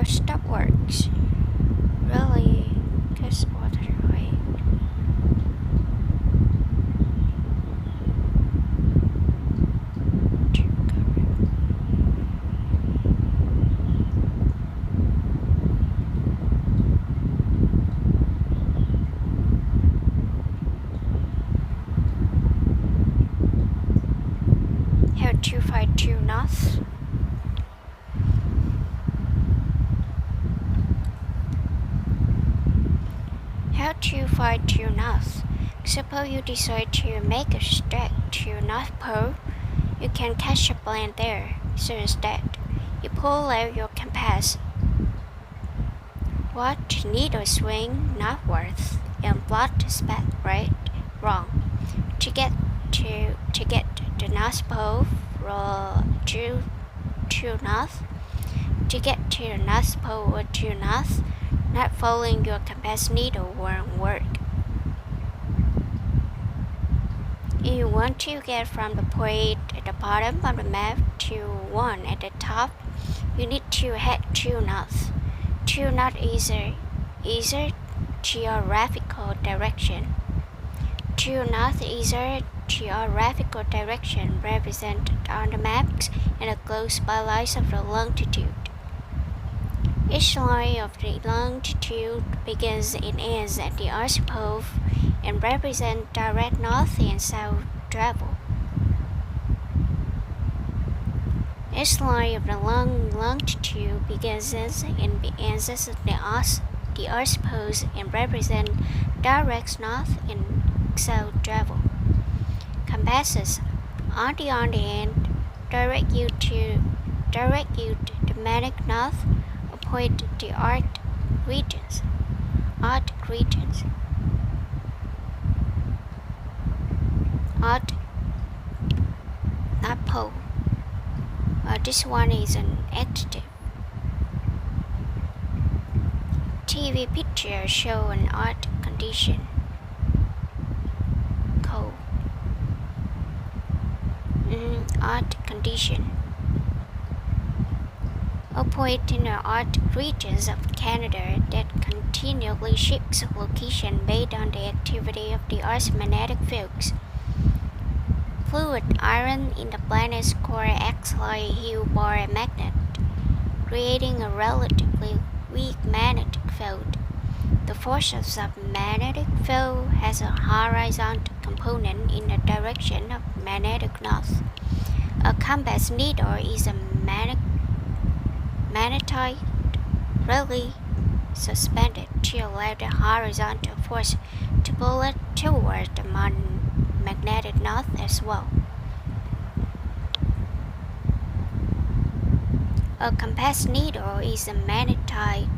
gosh, that works. Really? Guess what? Right? How to find true north? How to find true north? Suppose you decide to make a trek to North Pole. You can catch a plane there. So instead, you pull out your compass. Watch needle swing northwards and plot the spot right, wrong. To get the North Pole, roll due north. To get to the North Pole or due north, not following your compass needle won't work. If you want to get from the point at the bottom of the map to one at the top, you need to head due north. Due north is a geographical direction. Due north is a geographical direction represented on the maps and the close by lines of the longitude. Each line of the longitude begins and ends at the North Pole and represents direct north and south travel. Each line of the longitude begins and ends at the North Pole and represents direct north and south travel. Compasses, on the other hand, direct you to the magnetic north, point the Arctic regions. Not pole. This one is an adjective. TV pictures show an Arctic condition. Cold. Arctic condition. A point in the Arctic regions of Canada that continually shifts location based on the activity of the Earth's magnetic fields. Fluid iron in the planet's core acts like a huge bar magnet, creating a relatively weak magnetic field. The force of the magnetic field has a horizontal component in the direction of magnetic north. A compass needle is a magnetite really suspended to allow the horizontal force to pull it toward the magnetic north as well. A compass needle is a magnetite.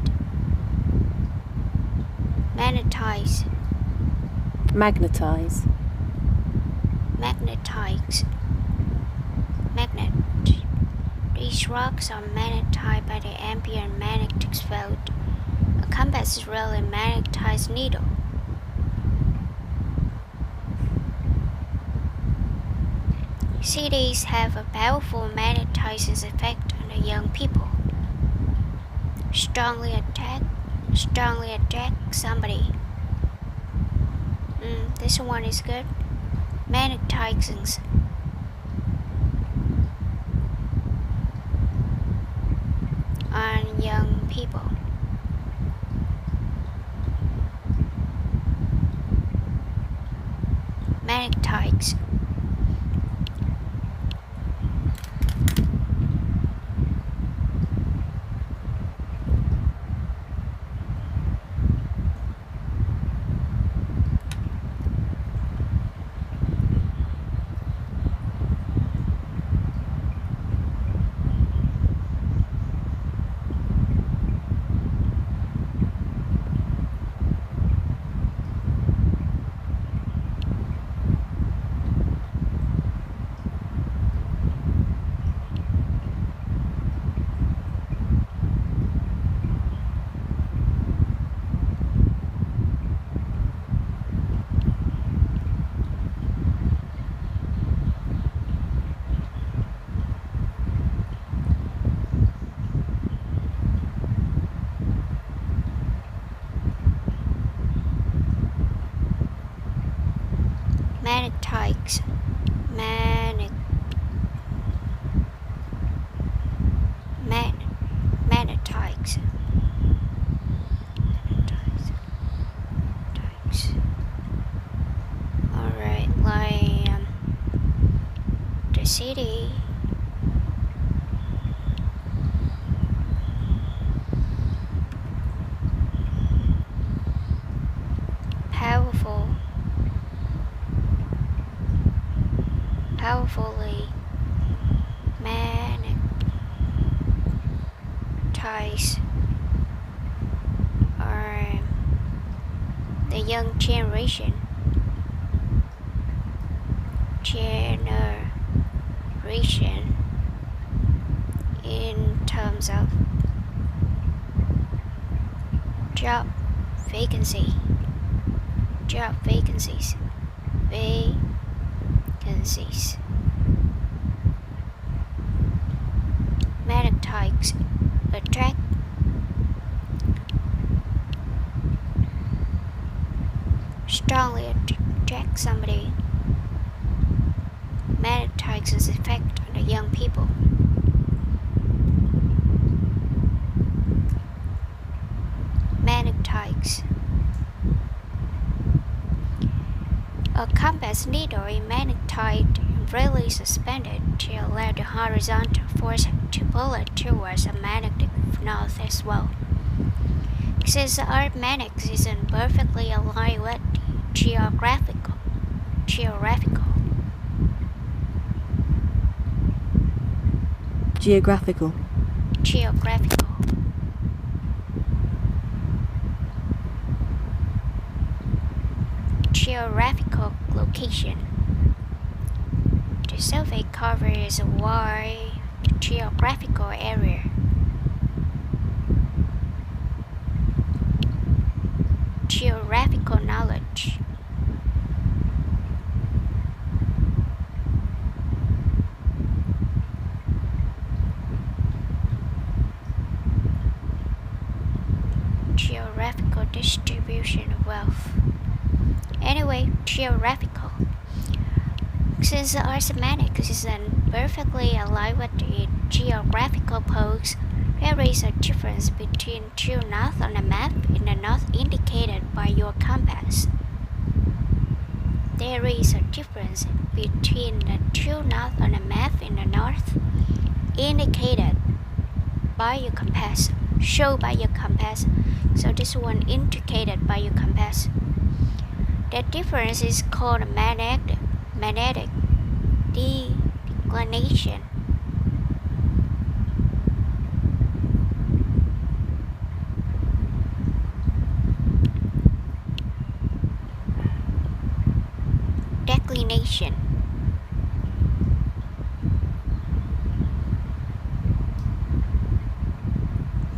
These rocks are magnetized by the ambient magnetic field. A compass is really a magnetized needle. CDs have a powerful magnetizing effect on the young people. Strongly attract somebody. This one is good. Magnetizing. On young people. Magnetics. city. Powerfully magnetize or the young generation in terms of job vacancies, magnetics strongly attract somebody. Magnetics' effect on the young people. Magnetics. A compass needle is magnetized and really suspended to allow the horizontal force to pull it towards a magnetic north as well. Since the arithmetic isn't perfectly aligned with geographical. Geographical location. The survey covers a wide geographical area. Geographical knowledge. Geographical distribution of wealth. Anyway, geographical. Since the arithmetic isn't perfectly aligned with the geographical poles, there is a difference between true north on the map and the north indicated by your compass. There is a difference between the true north on the map and the north indicated by your compass, shown by your compass. So this one indicated by your compass. That difference is called magnetic declination. Declination.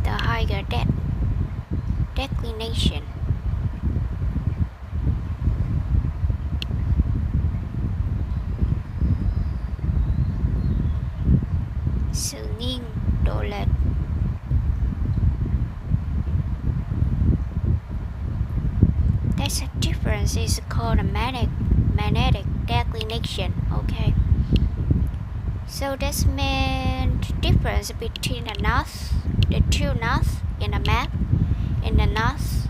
The higher declination. Sự nghiêng độ lệch. That difference is called a magnetic declination. Okay. So that's main difference between the true north in the map and the north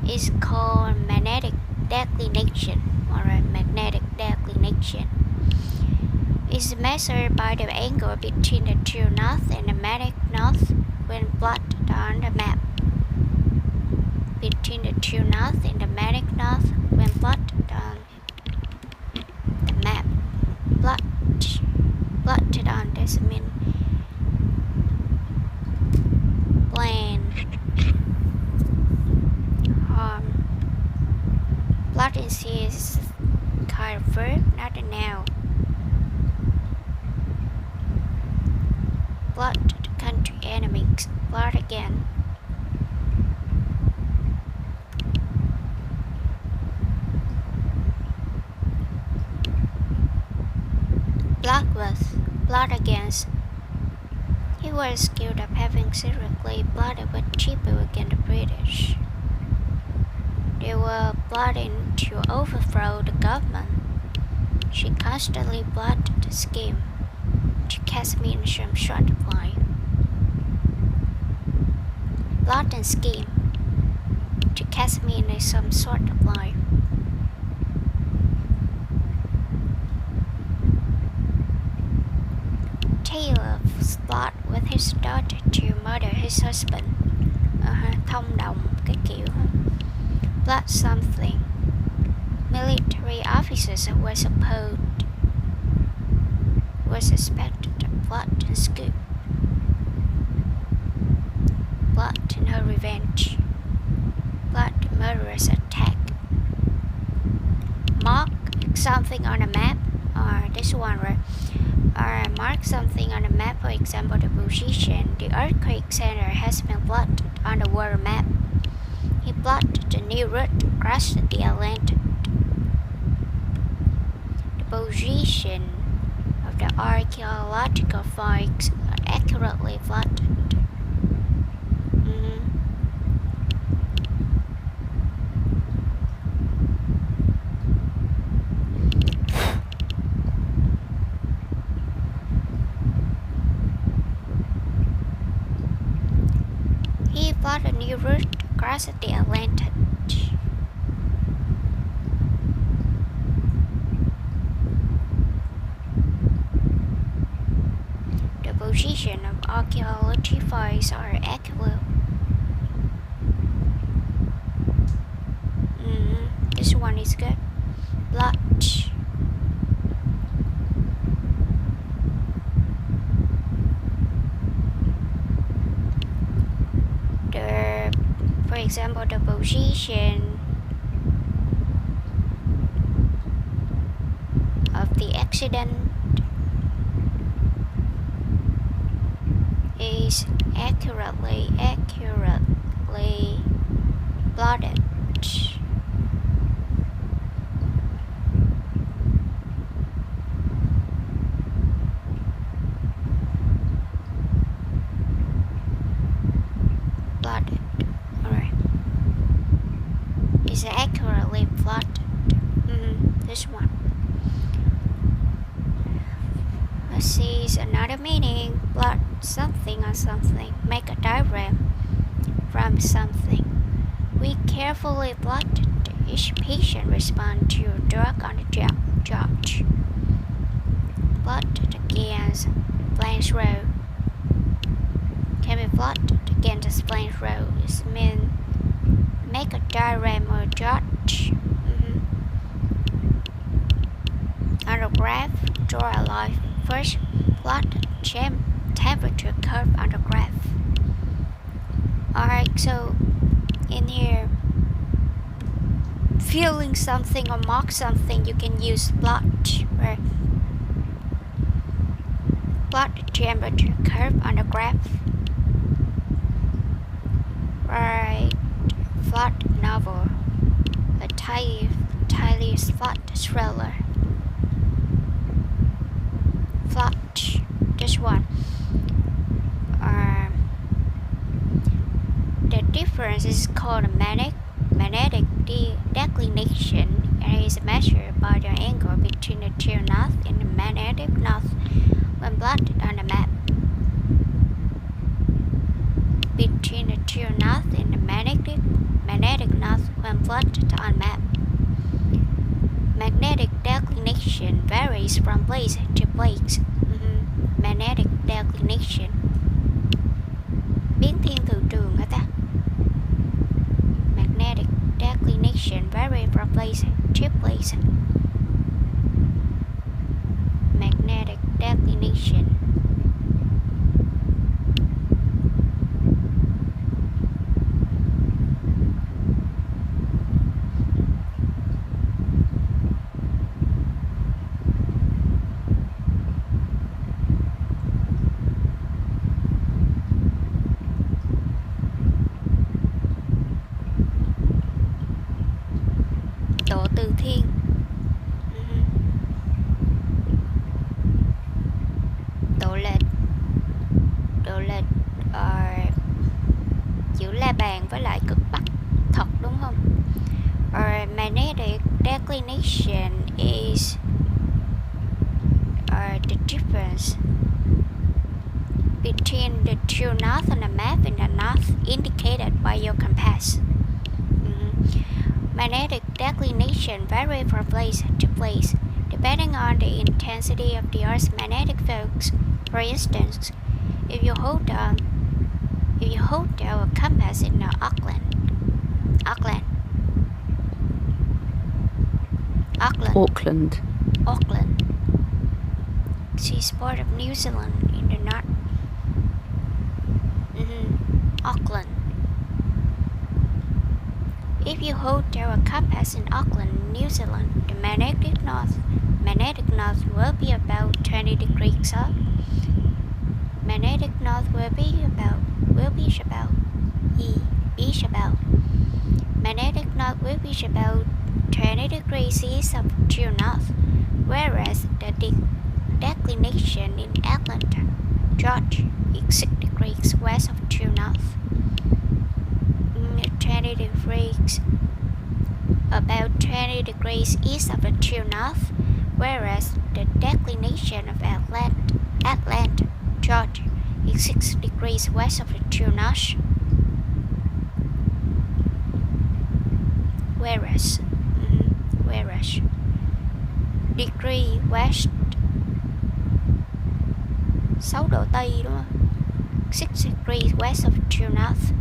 is called magnetic declination. Alright, magnetic declination. Is measured by the angle between the true north and the magnetic north when plotted on the map. Between the true north and the magnetic north when plotted on the map. Plotted on does mean plan. Plotting is kind of verb, not a noun. Plot the country enemies. Plot again. Plot with. Plot against. He was accused of having secretly plotted with people against the British. They were plotting to overthrow the government. She constantly plotted the scheme to catch me in some short lie. Plot and scheme to catch me in some sort of lie. plot with his daughter to murder his husband. Thông đồng cái kiểu. Plot something. Military officers were suspected to plot and scoop. Plot in her revenge. Plot murderous attack. Mark something on a map, or this one, right? Or mark something on a map, for example, the position. The earthquake center has been plotted on the world map. He plotted the new route across the Atlantic. The position of the archaeological finds are accurately plotted. He plotted a new route across the Atlantic. The position of archaeology finds are accurate. This one is good. Plot. For example, the position of the accident is accurately plotted. Is accurately plotted. This one. Let's see another meaning. Plot something on something. Make a diagram from something. We carefully plotted each patient respond to a drug on the charge. Plotted against Blanche Road. Can be plotted against Blanche Road. It means make a diagram or chart. On the graph, draw a line. First, plot the temperature curve on the graph. Alright, so in here, feeling something or mark something, you can use plot. Right? Plot the temperature curve on the graph. Right. Plot novel, a tiny plot thriller. Plot, this one. The difference is called magnetic declination, and is measured by the angle between the true north and the magnetic north when plotted on the map. Between the true north and the magnetic north when plotted on map. Magnetic declination varies from place to place. Magnetic declination. Biến thiên từ trường hả ta? Magnetic declination varies from place to place. Magnetic declination. Độ từ thiên. Độ lệch giữa la bàn với lại cực bắc thật, đúng không? Magnetic declination is the difference between the true north on the map and the north indicated by your compass. Magnetic declination varies from place to place. depending on the intensity of the Earth's magnetic fields. For instance, if you hold down a compass in Auckland, seaport of New Zealand in the north. Auckland. If you hold down a compass in Auckland, New Zealand, the magnetic north will be about 20 degrees south. Magnetic north will be about magnetic north will be about 20 degrees east of true north, whereas the declination in Atlanta, Georgia is 6 degrees west of true north. 20 degrees, about 20 degrees east of the true north, whereas the declination of Atlanta, Georgia is 6 degrees west of the true north. Whereas degree west 6 độ Tây đúng không? 6 degrees west of true north.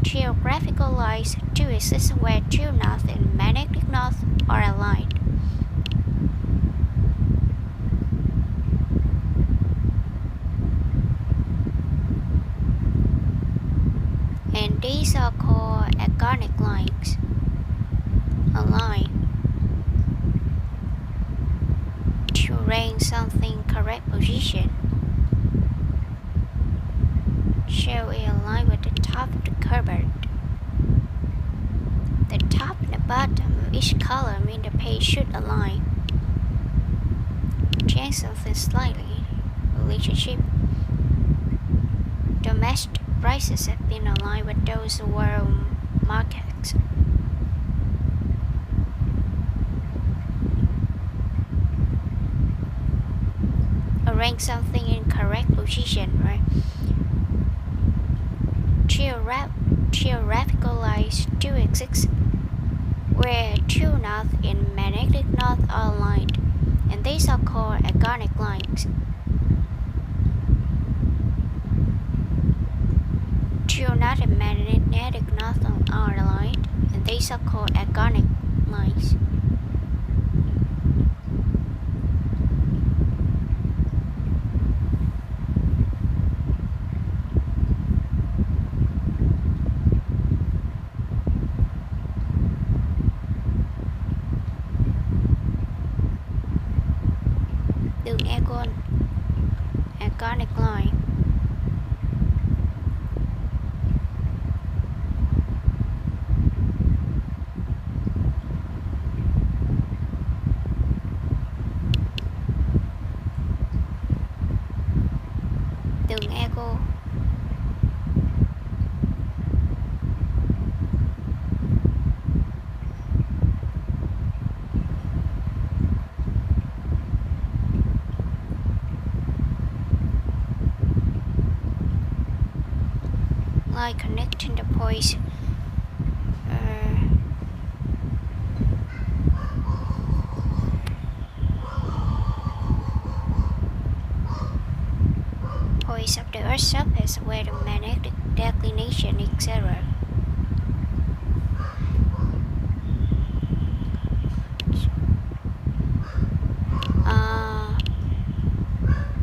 Geographical lines do exist where true north and magnetic north are aligned. And these are called iconic lines. A line to rank something correct position shall it align with the top of the cupboard. The top and the bottom of each column in the page should align. Change something slightly. Relationship. Domestic prices have been aligned with those world markets. Arrange something in correct position, right? Geographical lines do exist where true north and magnetic north are aligned, and these are called iconic lines. True north and magnetic north are aligned, and these are called iconic lines. Đường iconic line. Đường ego. Line connecting the points of the Earth's surface where the magnetic declination is 0.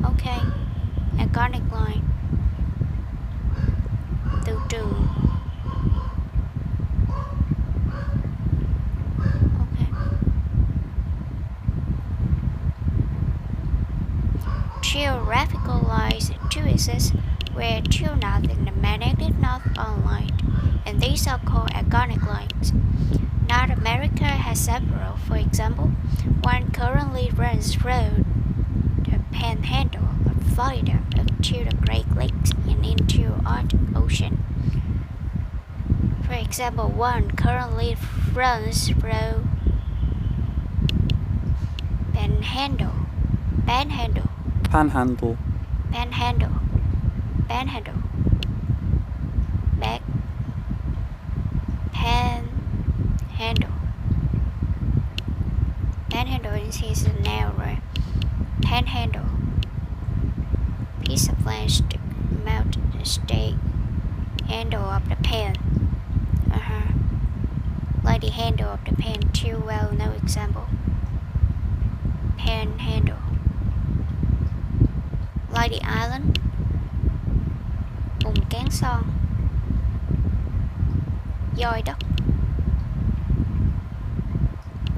Okay, iconic line. Từ trường. Okay. Geographical lines do exist where true north and the magnetic north are aligned, and these are called iconic lines. North America has several. For example, one currently runs through the panhandle of Florida up to the Great Lakes and into the Arctic Ocean. For example, one currently runs through Panhandle. panhandle is a noun, right? Panhandle. Piece of land mountain stake. Handle of the pen. Like the handle of the pen, too well known example. Panhandle. Like the island. Vùng cán son. Doi đất.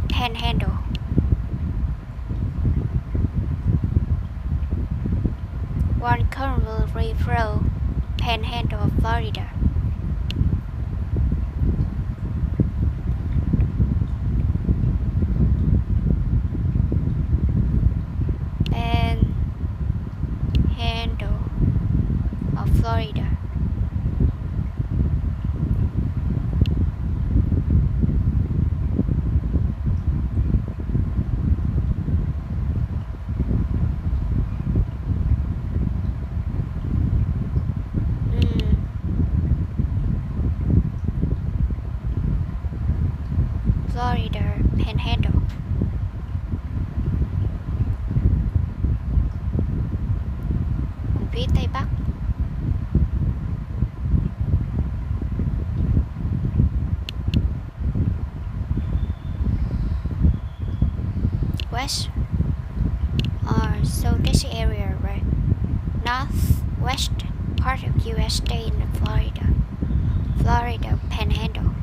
Panhandle. One currently flow. Panhandle of Florida. Panhandle of Florida. Florida Panhandle. Vùng phía Tây Bắc. West. So this area, right? Northwest part of U.S. state in Florida. Florida Panhandle.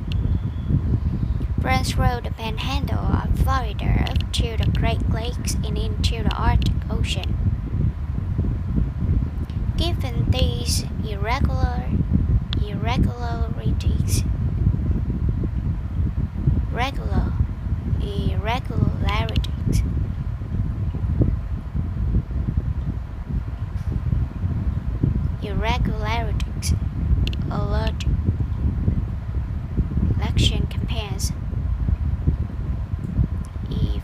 Runs through the Panhandle of Florida up to the Great Lakes and into the Arctic Ocean. Given these irregularities, alert election campaigns,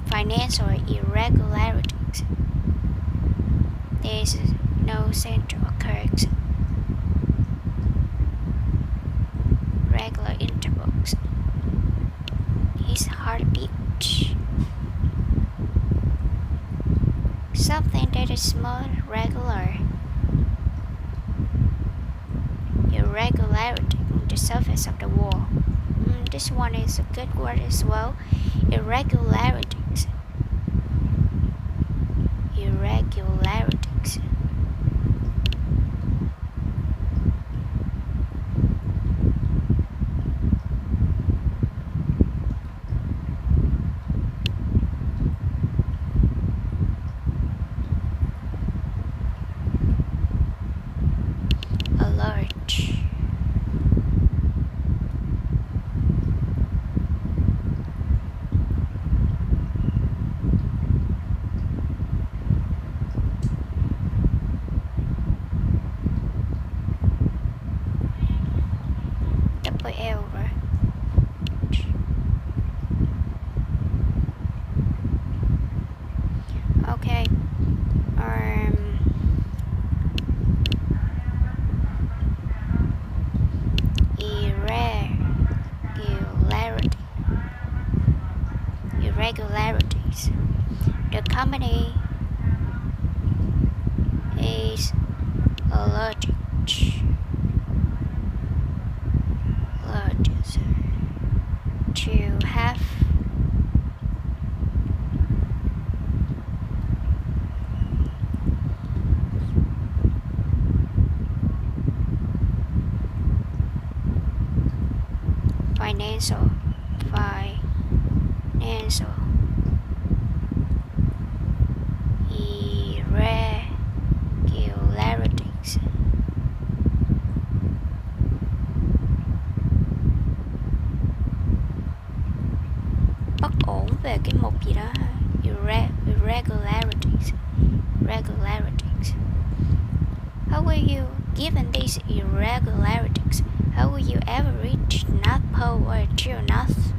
financial irregularities. There is no central occurs. Regular intervals. His heartbeat. Something that is small, regular. Irregularity on the surface of the wall. This one is a good word as well. Irregularities. Irregularities. Alert. L, right? Okay. Irregularities. The company is allergic to have financial irregularities. Bất ổn về cái mục gì đó ha. Irregularities. How will you, given these irregularities, how will you ever reach North Pole or to North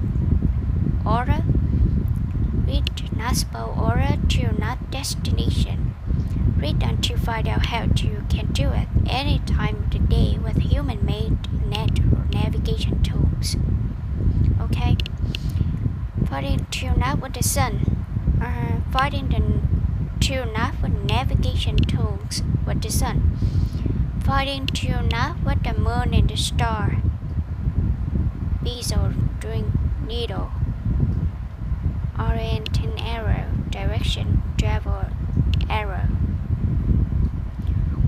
Order? Reach North Pole or to North destination. Read until find out how you can do it any time of the day with human-made natural navigation tools. Okay? Pointing to North with the sun. Finding the true north with navigation tools with the sun. Finding true north with the moon and the star. Bezel, string, needle. Orienting arrow, direction, travel arrow.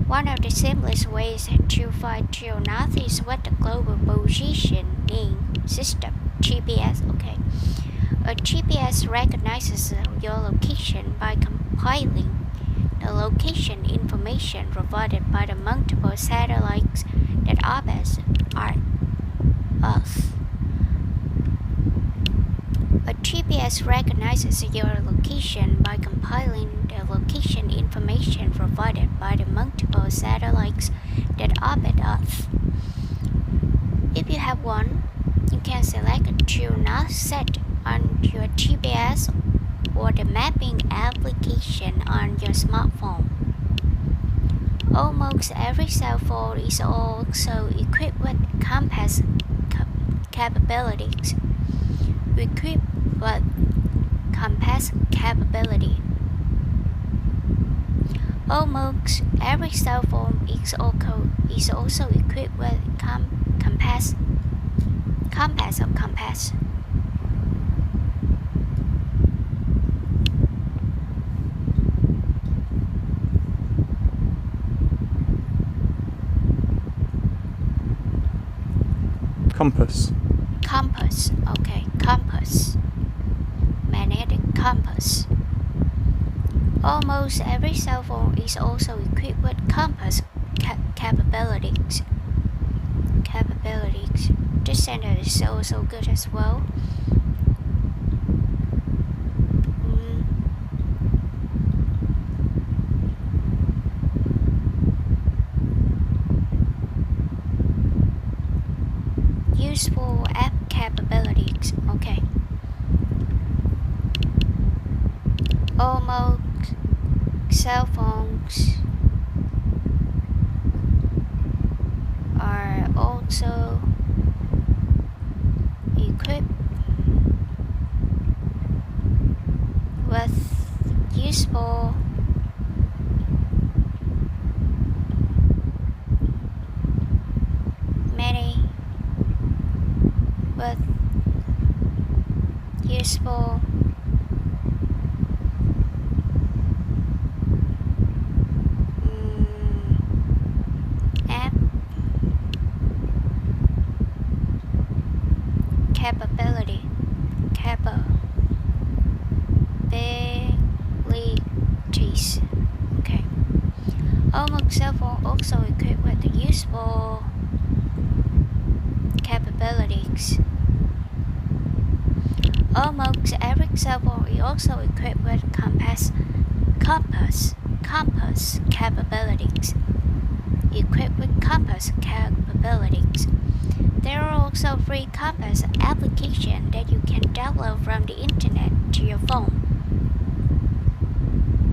One of the simplest ways to find true north is with the global positioning system, GPS. Okay. A GPS recognizes your location by compiling the location information provided by the multiple satellites that orbit Earth. A GPS recognizes your location by compiling the location information provided by the multiple satellites that orbit Earth. If you have one, you can select a true north set on your GPS or the mapping application on your smartphone. Almost every cell phone is also equipped with compass capabilities. Equipped with compass capability. Almost every cell phone is also equipped with compass. Compass. Compass. Okay, compass. Magnetic compass. Almost every cell phone is also equipped with compass capabilities. This sentence is also good as well. Useful app capabilities. Okay. Almost cell phones are also equipped with useful app capabilities. Okay. Almost cell phone also equipped with the useful capabilities. Almost every cell phone is also equipped with compass capabilities. Equipped with compass capabilities. There are also free compass applications that you can download from the internet to your phone.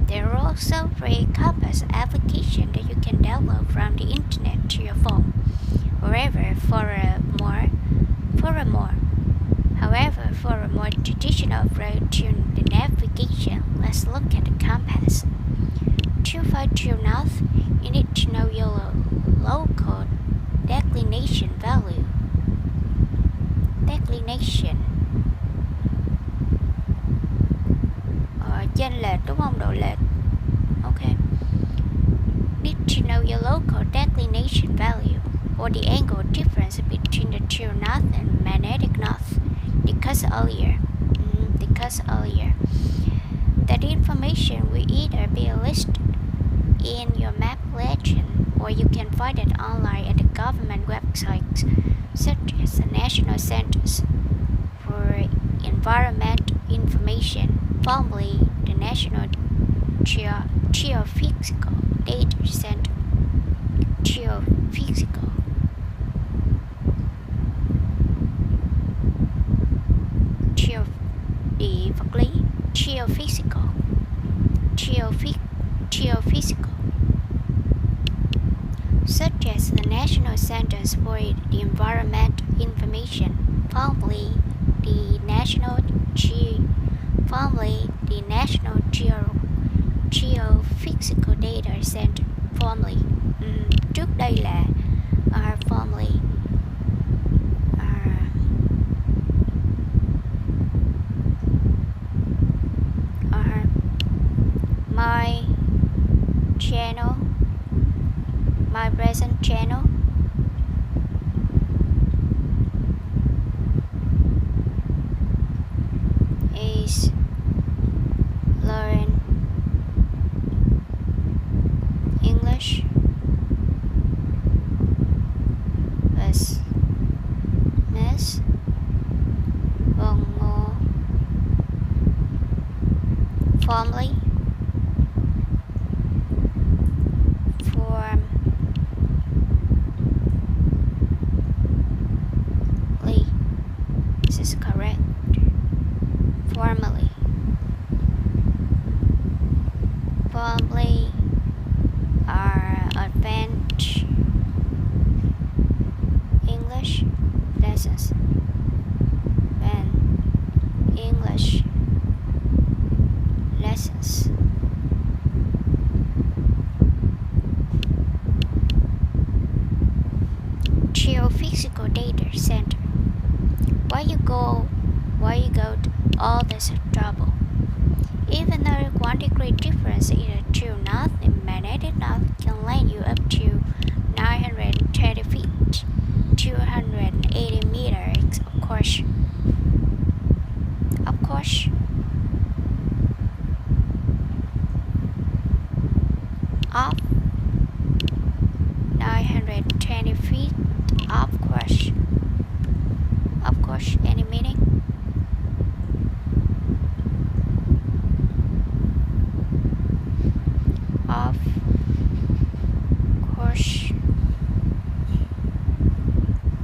There are also free compass applications that you can download from the internet to your phone. However, for a more traditional approach to the navigation, let's look at the compass. To find true north, you need to know your local declination value. Chênh lệch đúng không? Độ lệch. Okay. Need to know your local declination value, or the angle difference between the true north and magnetic north. Discussed earlier. That information will either be listed in your map legend, or you can find it online at the government websites, such as the National Centers for Environment Information, formerly the National Geophysical Data Center. Geophysical, such as the National Centers for the Environment Information, formerly the the National Geophysical Data Center formerly. Trước đây là formerly my channel, my present channel is learn English with Ms Vân Ngô, formerly this is correct. Formerly are advanced English lessons and English lessons. Geophysical Data Center. Why you go to all this trouble? Even though 1 degree difference in the true north and magnetic north can land you up to 920 feet, 280 meters, of course. Up 920 feet, of course, any meaning? Of course,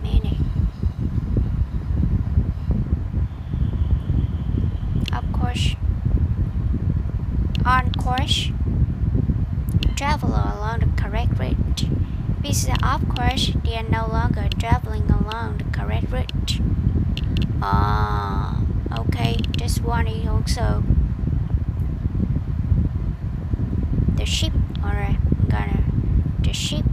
meaning. Of course, on course, travel along the correct route. Because of course, they are no longer traveling along the correct route. Okay, this one is also the ship. Alright, the ship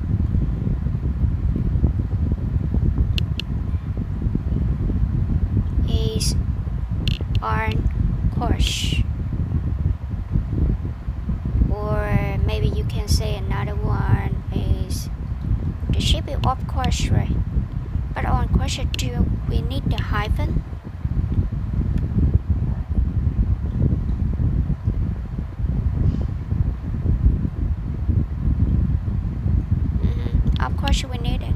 is on course. Or maybe you can say another one is the ship is off course, right? But on question 2, we need the hyphen. Of course, we need it.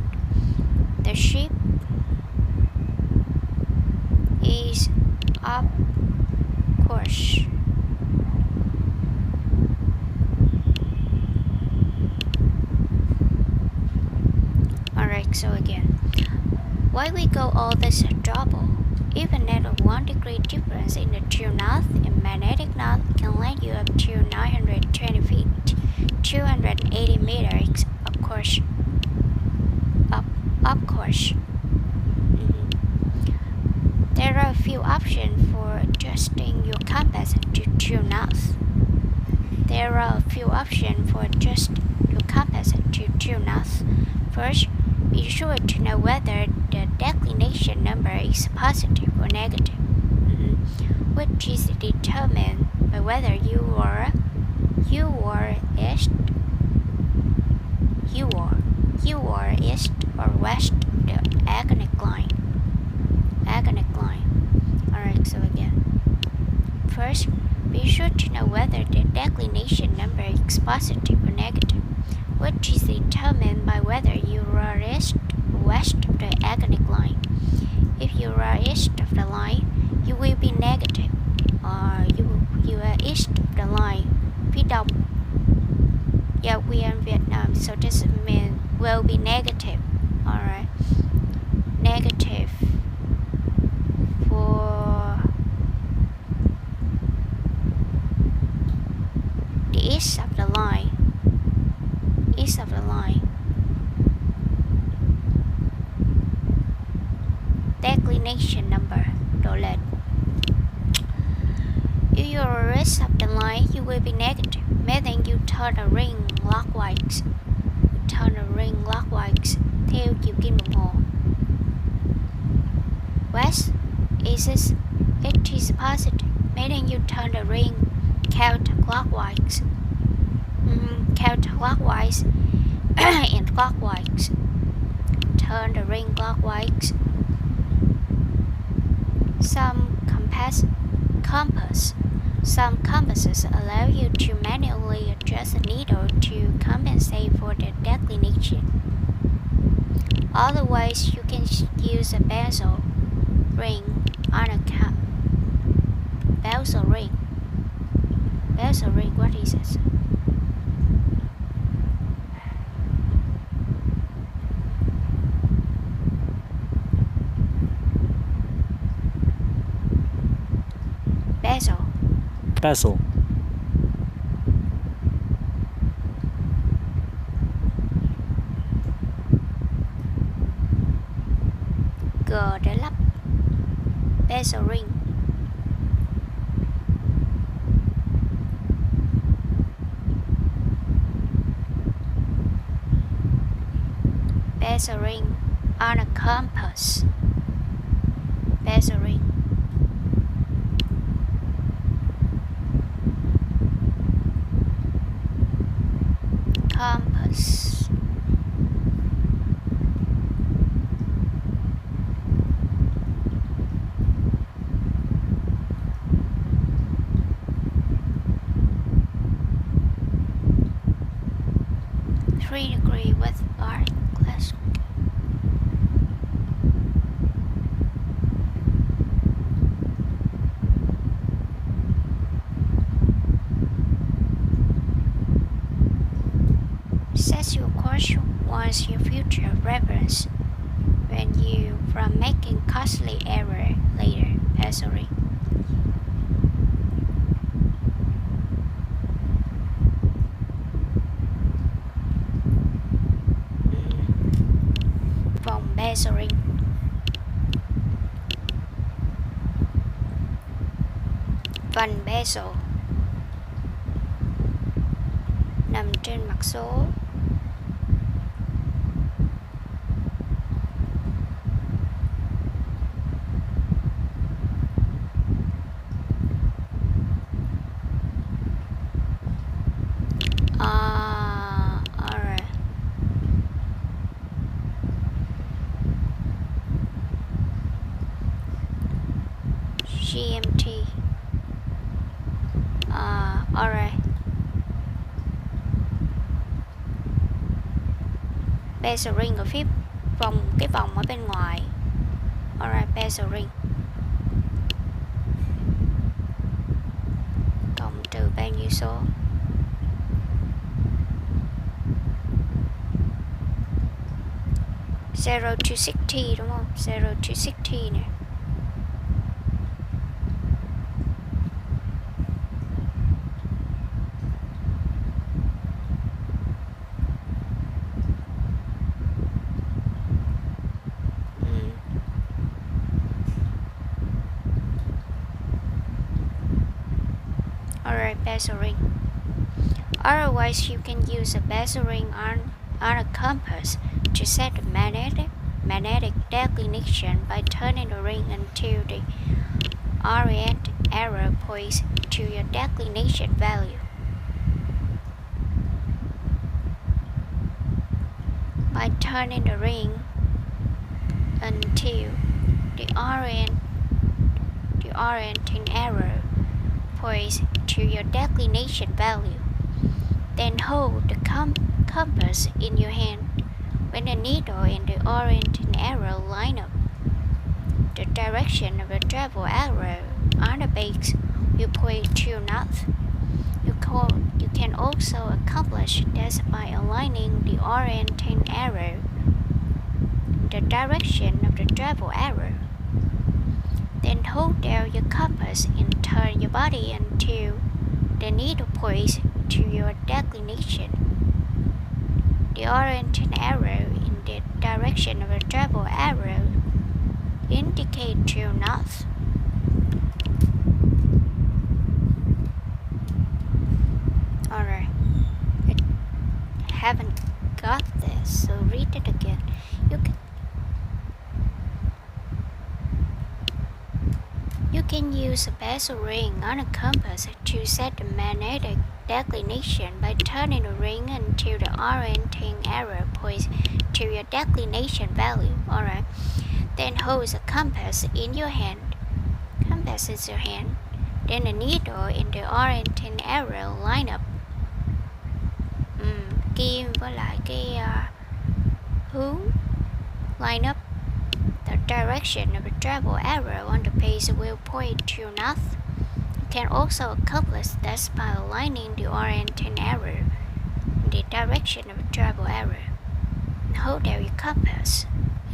The ship is off course. Alright, so again, why we go all this trouble? Even at a 1 degree difference in the true north and magnetic north can land you up to 920 feet, 280 meters, of course. Of course. There are a few options for adjusting your compass to true north. First, be sure to know whether the declination number is positive or negative, which is determined by whether you are east or west of the 𝙭line. Alright, so again. First, be sure to know whether the declination number is positive or negative, which is determined by whether you are east or west of the 𝙭line. If you are east of the line, you will be negative, or you are east of the line, phía đông. Yeah, we are in Vietnam, so this means will be negative. Alright, negative for the east of the line. Declination number, độ lệch. If you are rest of the line, you will be negative, meaning you turn the ring clockwise. Turn the ring clockwise theo chiều kim đồng hồ. West is it is positive, meaning you turn the ring counterclockwise. Counterclockwise and clockwise. Turn the ring clockwise. Some compasses allow you to manually adjust the needle to compensate for the declination. Otherwise, you can use a bezel ring on a bezel ring. Bezel ring, what is it? Bezel. Bezel. 𝙫𝙪𝙮. Bezel ring. Bezel ring on a compass. Bezel ring. Compass. Degree with art class. Set your course once your future reference when you from making costly error later. Sorry. Bezel ring. Vành bezel nằm trên mặt số. GMT. Alright. Bezel ring ở phía cái vòng ở bên ngoài. Alright, bezel ring. Cộng trừ bao nhiêu số? Zero to 60 đúng không? Zero to 60 nè. Alright, bezel ring. Otherwise, you can use a bezel ring on a compass to set the magnetic declination by turning the ring until the orient arrow points to your declination value. By turning the ring until the orienting arrow points to your declination value, then hold the compass in your hand. When the needle and the orienting arrow line up, the direction of the travel arrow on the base will point to north. You can also accomplish this by aligning the orienting arrow in the direction of the travel arrow. Then hold down your compass and turn your body until the needle points to your declination. The orienting arrow in the direction of the travel arrow indicate to north. Alright. I haven't got this, so read it again. You can use a bezel ring on a compass to set the magnetic declination by turning the ring until the orienting arrow points to your declination value. Alright. Then hold the compass in your hand. Compass in your hand. Then the needle in the orienting arrow line up. Kim với lại cái hướng line up. The direction of the travel arrow on the page will point to north. You can also accomplish this by aligning the orienting arrow in the direction of the travel arrow. Hold down your compass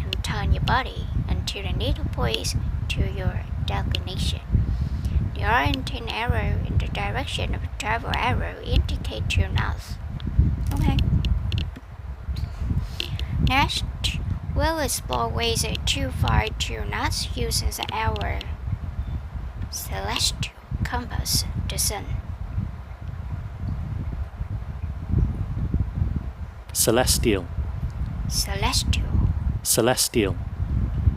and turn your body until the needle points to your declination. The orienting arrow in the direction of the travel arrow indicates your north. Okay. Next, we'll explore ways to find true north using our celestial compass, the sun. Celestial. Celestial. Celestial.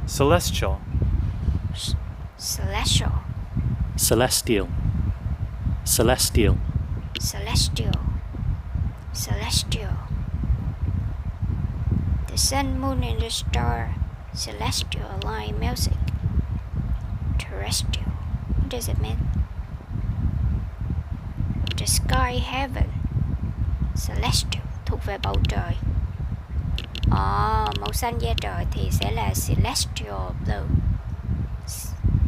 Celestial. Celestial. Celestial. Celestial. Celestial. Celestial. The sun, moon, and the star. Celestial align music. Terrestrial. What does it mean? The sky, heaven. Celestial thuộc về bầu trời. Màu xanh da trời thì sẽ là celestial blue.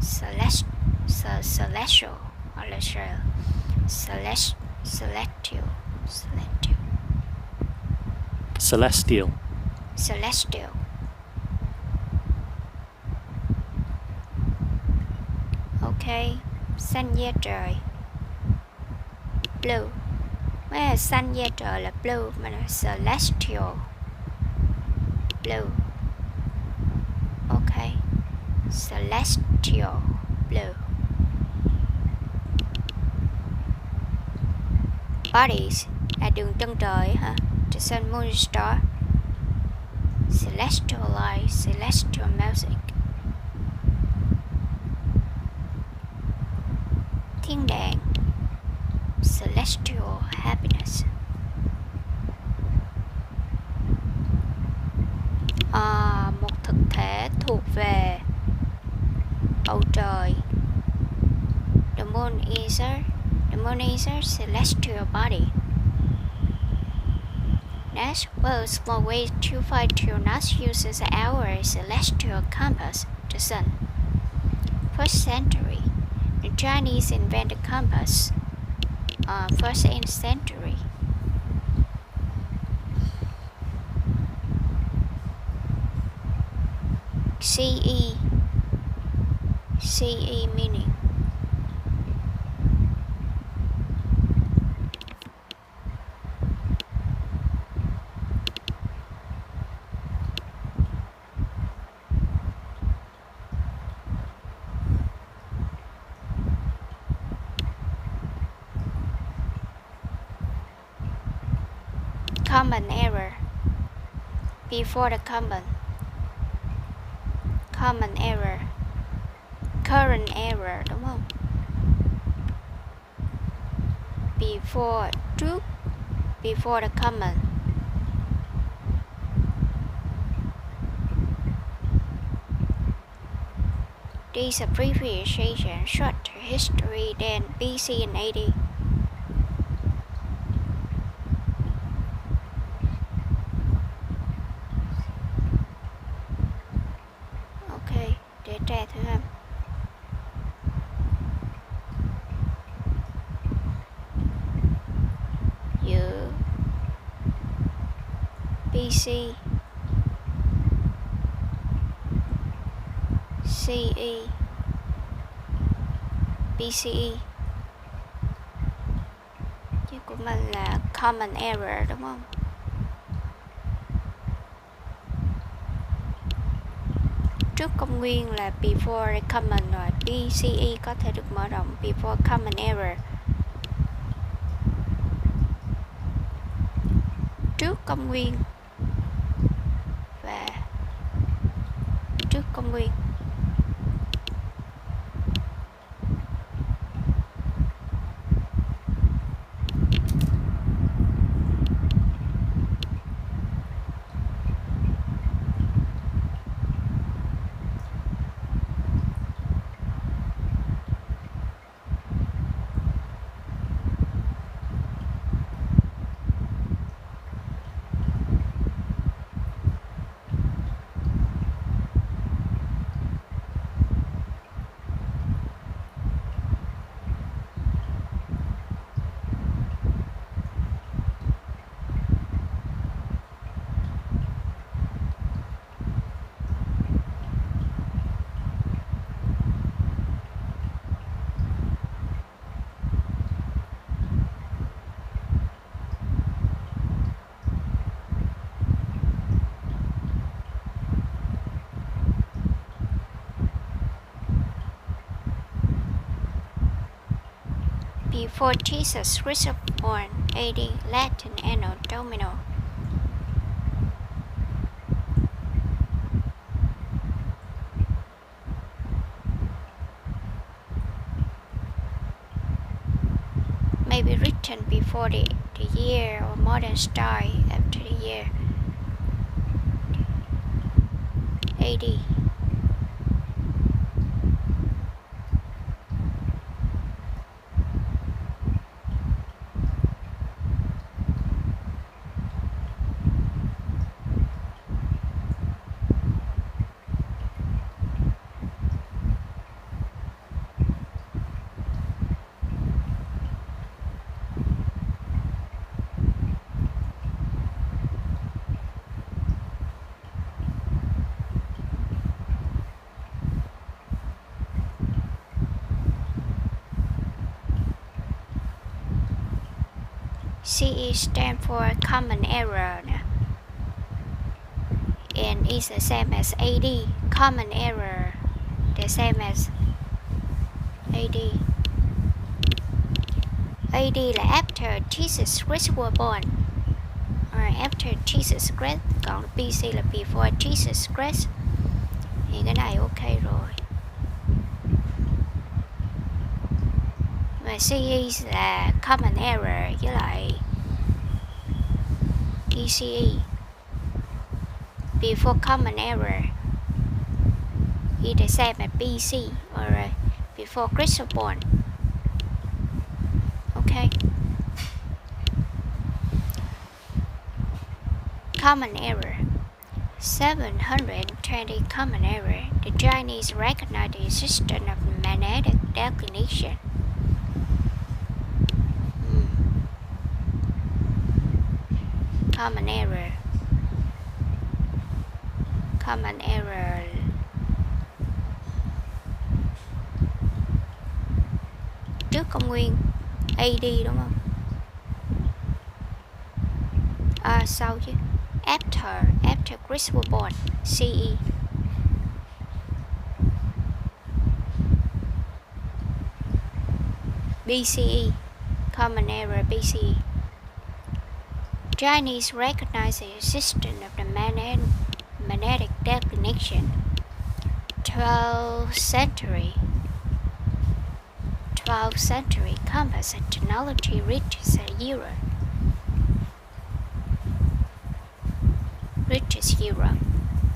Celestial hoặc là celestial. Celestial. Celestial. Ok, xanh da trời. Blue. Mấy là xanh da trời là blue mà là celestial. Blue. Ok. Celestial blue. Bodies là đường chân trời hả? The sun, moon, star. Celestial light, celestial music. Thiên đàng. Celestial happiness. Một thực thể thuộc về bầu trời. The moon is a celestial body. Next, we'll explore ways to find true north using our celestial compass, the sun. First century, the Chinese invented compass. First in century. CE meaning. Common error. Before the common error. Current error đúng không? Before the common. These abbreviations short history than BC and AD. Để tra thử ha. Giữa BC CE BCE chứ của mình là common error đúng không? Trước công nguyên là before common rồi, BCE có thể được mở rộng before common error. trước công nguyên và trước công nguyên. Before Jesus Christ was born, AD, Latin Anno Domini. May be written before the year or modern style after the year AD. CE stands for common error, and is the same as AD. Common error, the same as AD. AD là after Jesus Christ was born, or after Jesus Christ. Còn BC là before Jesus Christ. Thì cái này ok rồi. Và CE là common error với lại ECE. Before common error is the same as BC, or before Christ was born. Okay. Common error. 720 common error. The Chinese recognize the existence of magnetic declination. Common error. Common error. Trước công nguyên AD đúng không? Sau chứ. After Christ was born, CE. BCE. Common error BCE. Chinese recognize the existence of the magnetic declination. 12th century compass technology reaches Europe.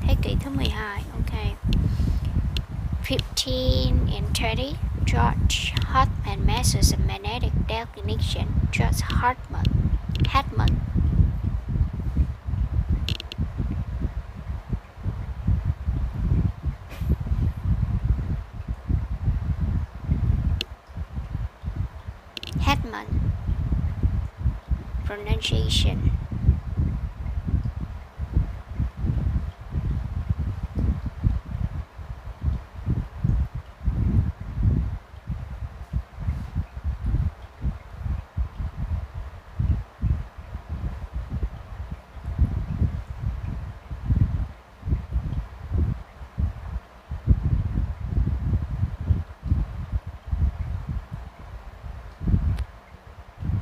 Thế kỷ thứ 12. Okay. 15 and 20. George Hartmann measures the magnetic declination. George Hartmann. Pronunciation.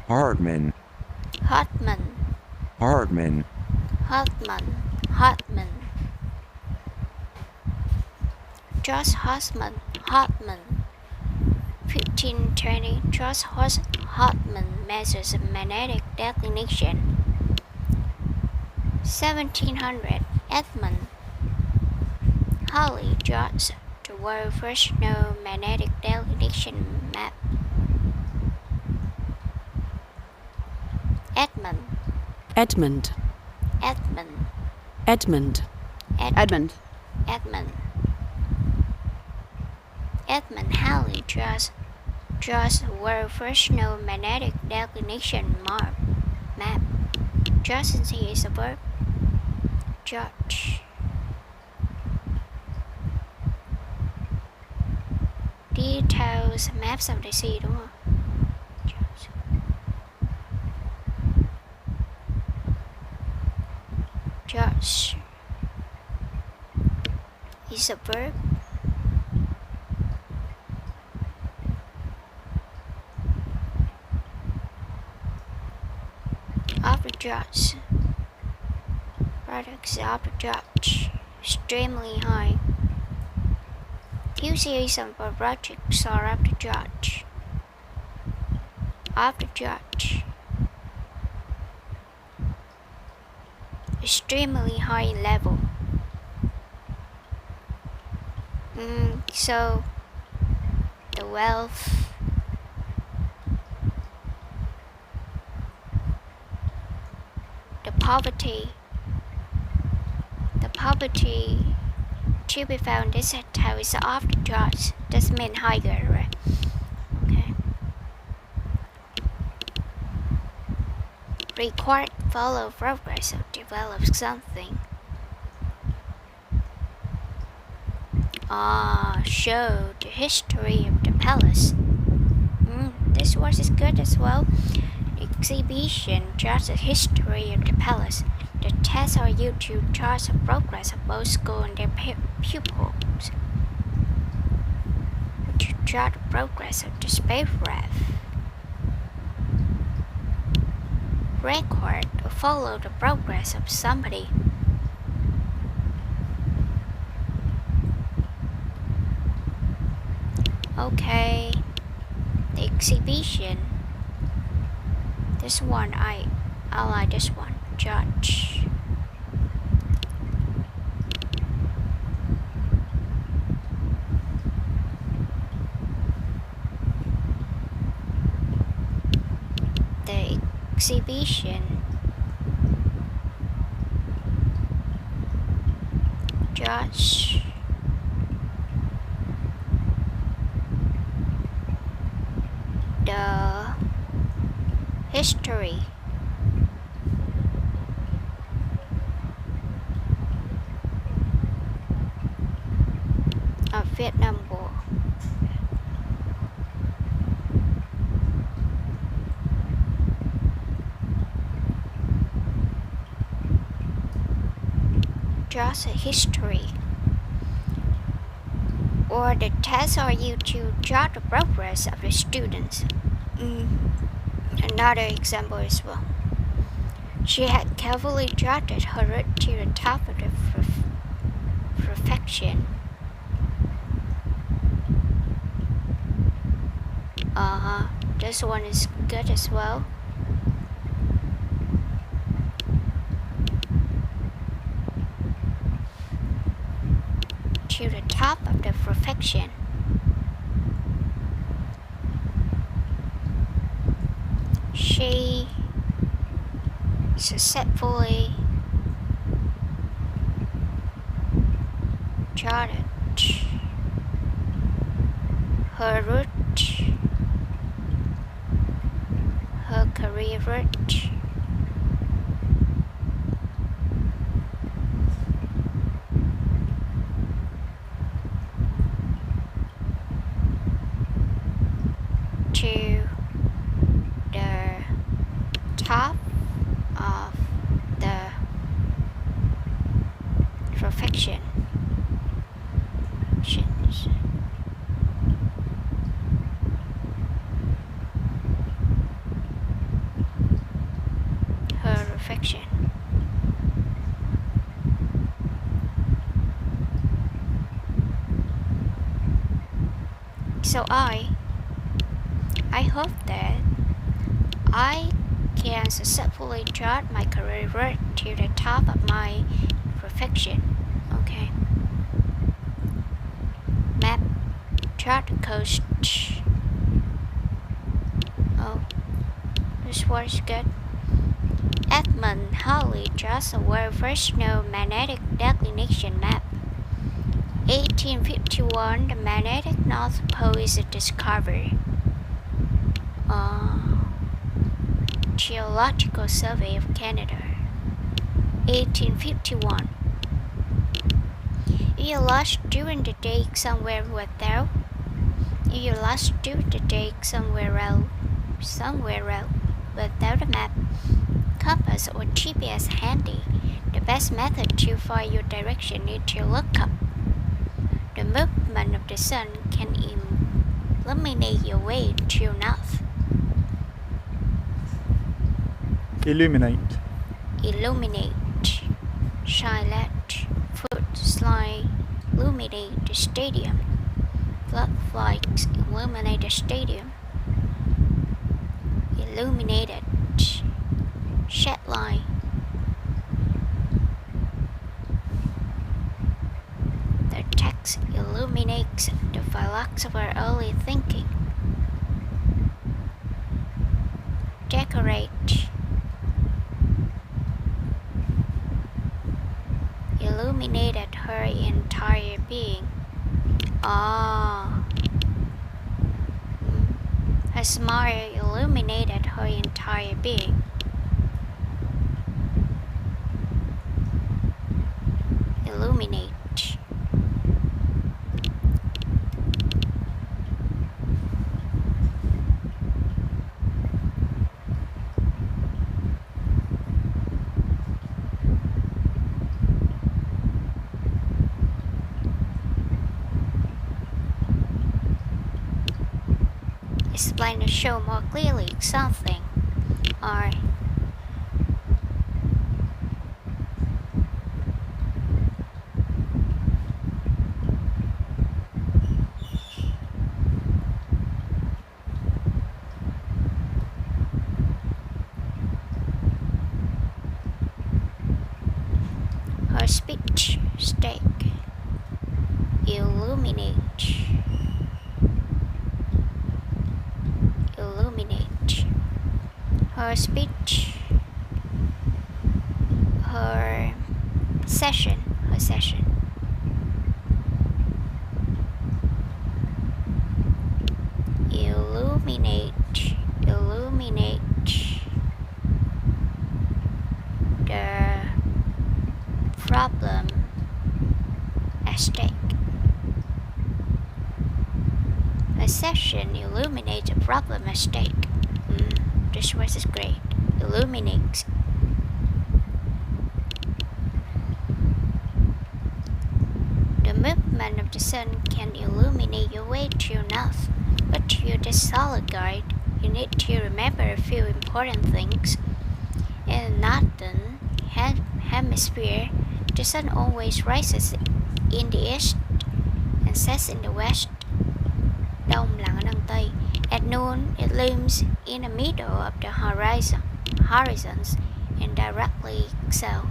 Hartmann. Hartman, Hartman, Hartman. George Hartman, Hartman. 1520, George Hartman measures a magnetic declination. 1700, Edmund Halley draws the world's first known magnetic declination map. Edmund Edmund, Edmund Edmund, Edmund. Edmund Edmund Halley draws the world's first known magnetic declination map. Just here is a verb. George. Details maps of the sea, đúng không? George is a verb. After George, products after George, extremely high. Few series of projects are after George. After George, extremely high level. So the wealth, the poverty to be found this hotel is after George. This means higher, right? Okay. Required follow progress or develop something. Show the history of the palace. This word is good as well. Exhibition shows the history of the palace. The tests are used to chart the progress of both school and their pupils. To chart the progress of the spacecraft. Record or follow the progress of somebody. Okay, the exhibition. This one I like this one. Judge. The exhibition. Judge. The history. Of Vietnam War. Just a history. Or the tests are used to judge the progress of the students. Another example as well. She had carefully jotted her route to the top of the perfection. This one is good as well. To the top of the perfection. She successfully charted her route, her career route. To the top of the perfection. Her perfection. So I hope that I can successfully chart my career road to the top of my perfection. Okay. Map, chart coast. Oh, this was good. Edmund Halley draws the world's first known magnetic declination map. 1851, the magnetic North Pole is discovered. Geological Survey of Canada. 1851. If you lost during the day somewhere without without a map, compass or GPS handy, the best method to find your direction is to look up. The movement of the sun can illuminate your way to north. Illuminate. Illuminate. Shine light. Foot slide. Illuminate the stadium. Floodlights illuminate the stadium. Illuminated. Shed light. The text illuminates the philosopher's early thinking. Decorate. Illuminated her entire being. Her smile illuminated her entire being. Illuminate. Explain to show more clearly something, or her speech stake. Illuminate. Her speech, her session. Illuminate the problem at stake. A session illuminates the problem at stake. This word is great. Illuminates. The movement of the sun can illuminate your way to north, but to your solid guide, you need to remember a few important things. In the northern hemisphere, the sun always rises in the east and sets in the west. Đông lặn ở đằng Tây. At noon, it looms in the middle of the horizons and directly south.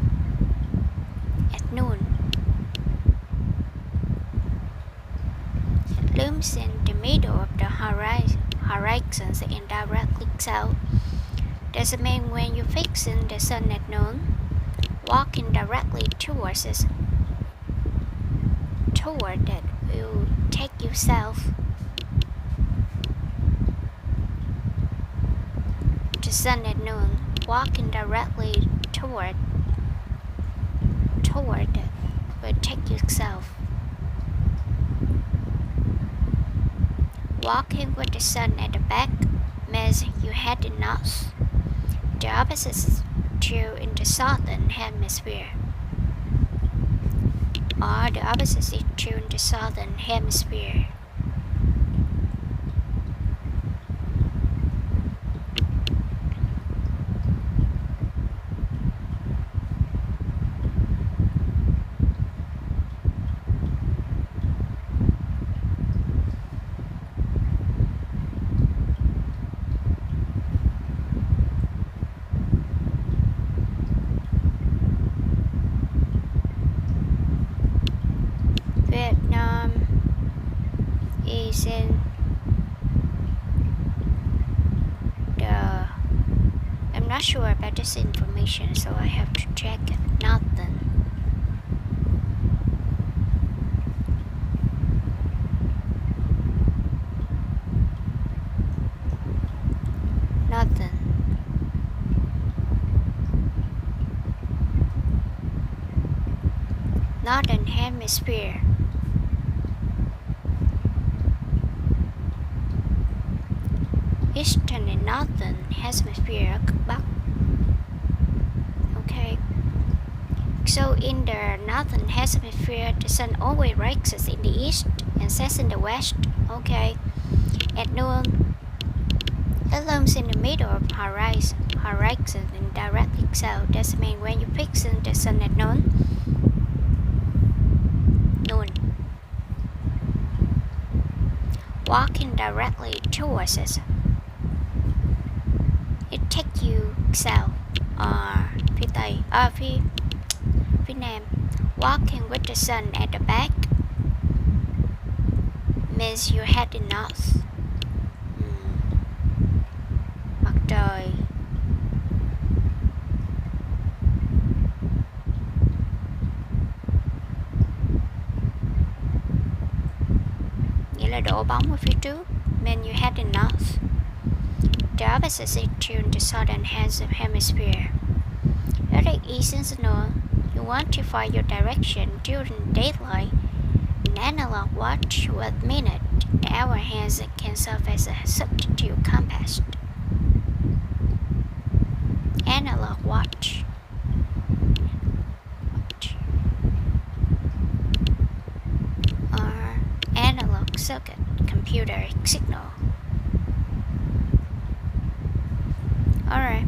At noon, it looms in the middle of the horizons and directly south. Does it mean when you're fixing the sun at noon, walking directly towards it, toward that will take you south? The sun at noon, walking directly toward it will take you south. Walking with the sun at the back means you head north. The opposite is true in the southern hemisphere. Or the opposite is true in the southern hemisphere. is in the... I'm not sure about this information, so I have to check it. Northern. Northern. Northern Hemisphere. Eastern and Northern Hemisphere ở cực Bắc. Okay. So in the Northern Hemisphere, the sun always rises in the east and sets in the west. Okay. At noon, it looms in the middle of horizon and directly south. That means when you fix the sun at noon. Walking directly towards it, it takes you south or phía Tây, phía Nam. Walking with the sun at the back means you're heading north. Mặt trời nghĩa là đổ bóng ở phía trước, mean you're heading north. The opposite is true in the southern hemisphere. At the east and north, you want to find your direction during daylight. An analog watch with minute, hour hands can serve as a substitute compass. Analog watch. Or analog circuit computer signal. Alright,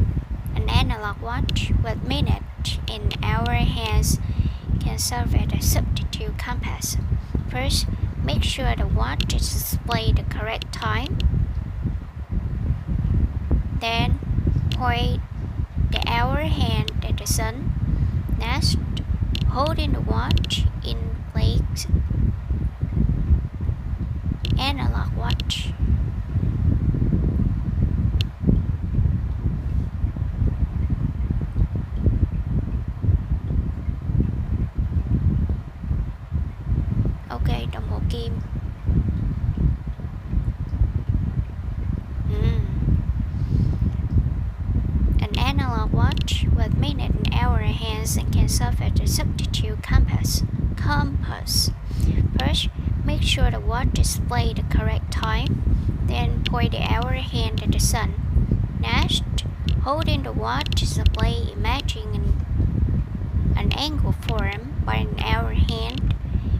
an analog watch with minute and hour hands can serve as a substitute compass. First, make sure the watch displays the correct time. Then, point the hour hand at the sun. Next, holding the watch in place. Analog watch. Ok, đồng hồ kim. An analog watch with minute and hour hands can serve as a substitute compass. First, make sure the watch displays the correct time. Then point the hour hand at the sun. Next, holding the watch display, imagining an angle formed by an hour hand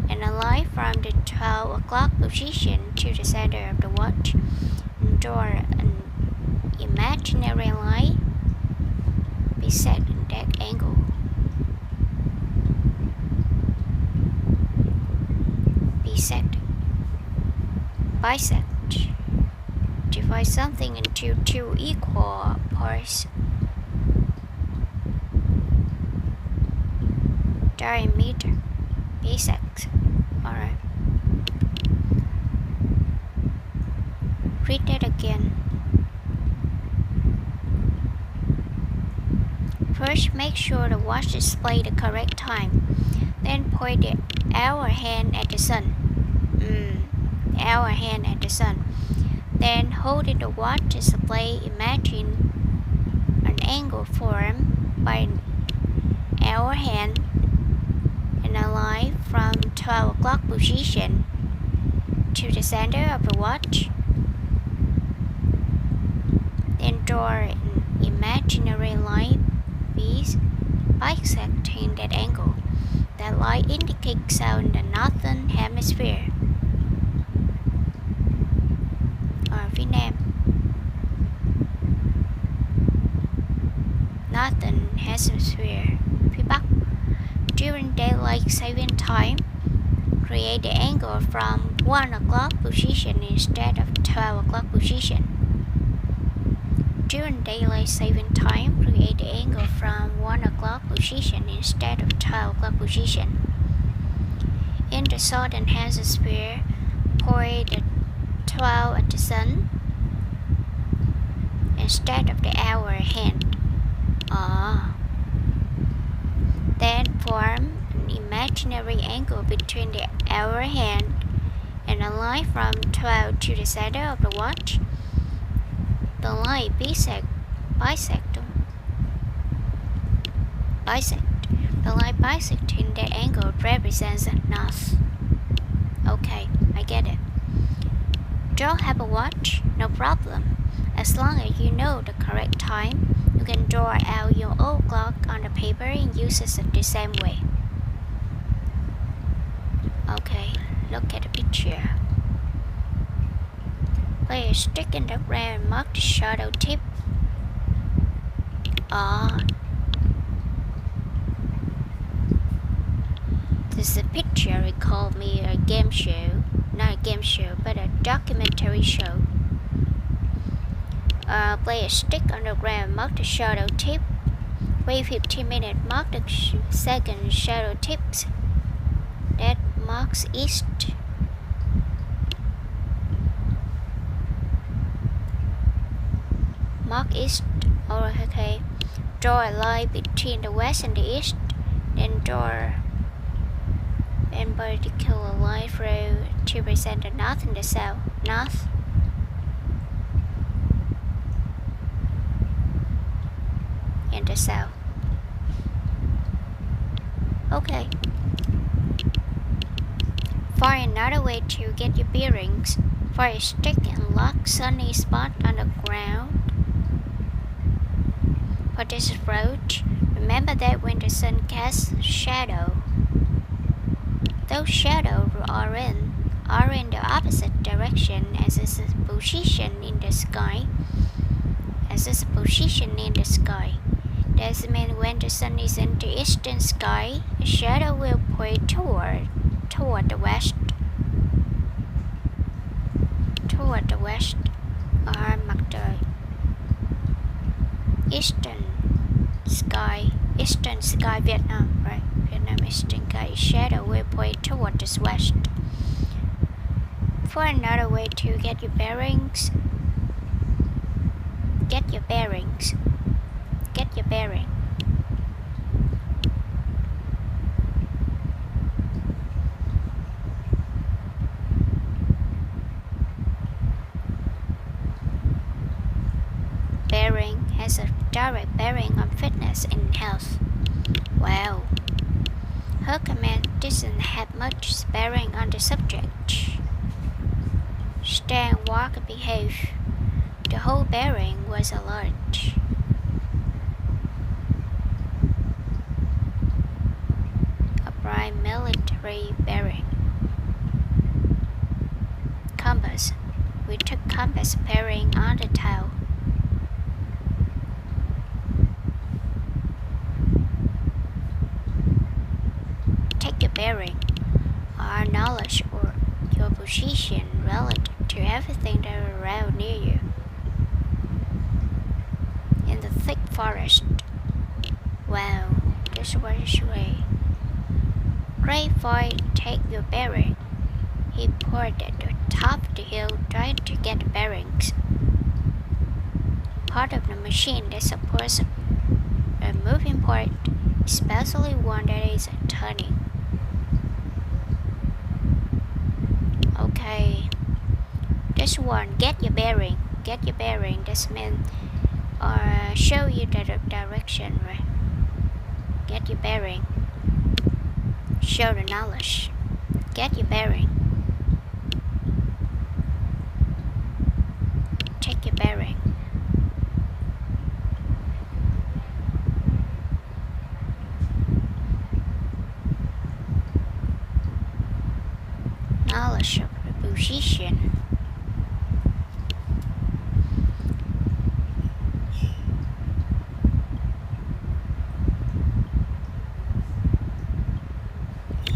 and a line from the 12 o'clock position to the center of the watch. Draw an imaginary line bisecting that angle. Bisect. Divide something into two equal parts. Diameter. Bisect. Alright. Read that again. First, make sure the watch displays the correct time. Then point the hour hand at the sun. Hour hand at the sun. Then holding the watch display, imagine an angle formed by an hour hand and a line from 12 o'clock position to the center of the watch. Then draw an imaginary line bisecting that angle. That line indicates south in the northern hemisphere. Ở phía Nam. Northern hemisphere. Phía Bắc. During daylight saving time, create the angle from 1 o'clock position instead of 12 o'clock position. During daylight saving time, create the angle from 1 o'clock position instead of 12 o'clock position. In the southern hemisphere, point the 12 at the sun instead of the hour hand. Then form an imaginary angle between the hour hand and a line from 12 to the center of the watch. The line bisect. The line bisecting that angle represents north. Okay, I get it. Don't have a watch? No problem. As long as you know the correct time, you can draw out your old clock on the paper and use it the same way. Okay, look at the picture. Place a stick in the ground and mark the shadow tip. This picture recalled me a game show. Not a game show, but a documentary show. Place a stick on the ground, mark the shadow tip. Wait 15 minutes, mark the second shadow tips. That marks east. Mark east. Okay. Draw a line between the west and the east. Then draw and vertical line through to present the north and the south. North. And the south. Okay. For another way to get your bearings, for a stick and lock sunny spot on the ground. For this approach, remember that when the sun casts shadow, those shadows are in the opposite direction as its position in the sky. That means when the sun is in the eastern sky, the shadow will point toward the west. Toward the west, or mặt trời. Eastern sky, Vietnam, right? Vietnam eastern sky, shadow will point toward the west. For another way to get your bearings, Bearing has a direct bearing on fitness and health. Wow. Her command doesn't have much bearing on the subject. Stand, walk, and behave. The whole bearing was a large. A prime military bearing. Compass. We took compass bearing on the tile. Take your bearing, our knowledge or your position relative to everything that is around near you. In the thick forest. Wow, this was way. Great void, take your bearing. He poured at the top of the hill trying to get the bearings. Part of the machine that supports a moving part, especially one that is turning. Okay, this one, get your bearing. This means show you the direction, right? Get your bearing. Show the knowledge. Get your bearing. Take your bearing. Knowledge of the position.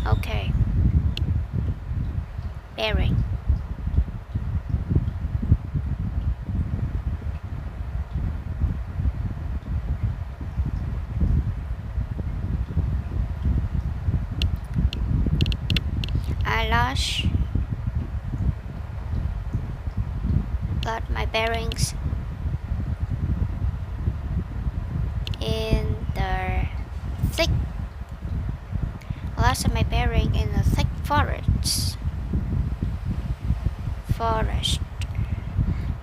Okay. Bearing. I lost plot my bearings in the thick. I lost my bearing in the thick forest.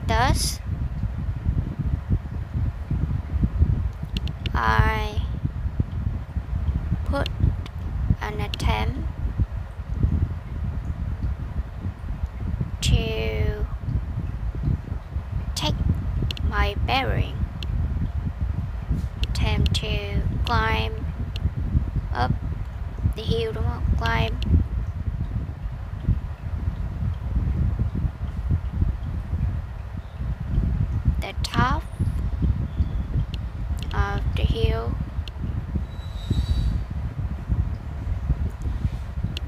Thus, I put an attempt to take my bearing, attempt to climb up the hill, đúng không? Climb the top of the hill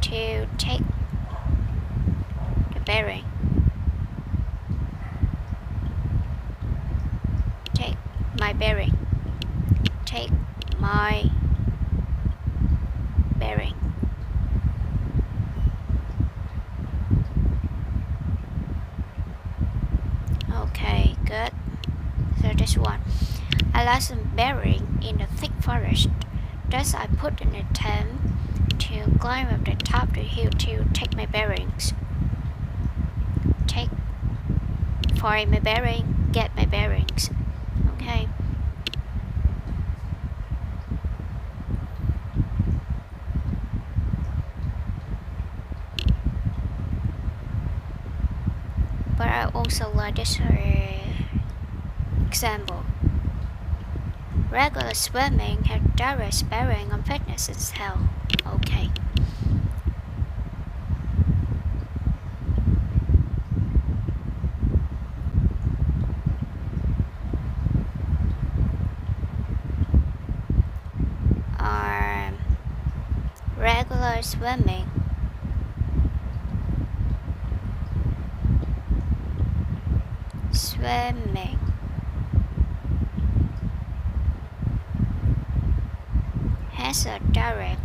to take the bearing. Take my bearing. Take my bearing. Okay, good. So this one. I lost some bearing in the thick forest. Thus I put an attempt to climb up the top of the hill to take my bearings. Find my bearing, get my bearings. Okay. But I also like this example. Regular swimming has direct bearing on fitness and health. Okay. Regular swimming has a direct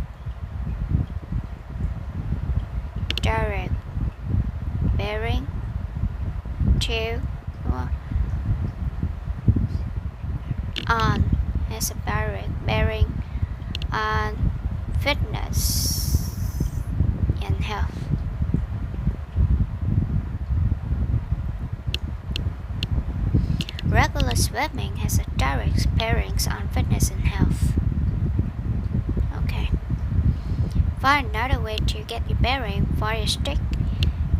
bearing to has a direct bearing on fitness and health. Regular swimming has a direct bearing on fitness and health. Okay. Find another way to get your bearing for your stick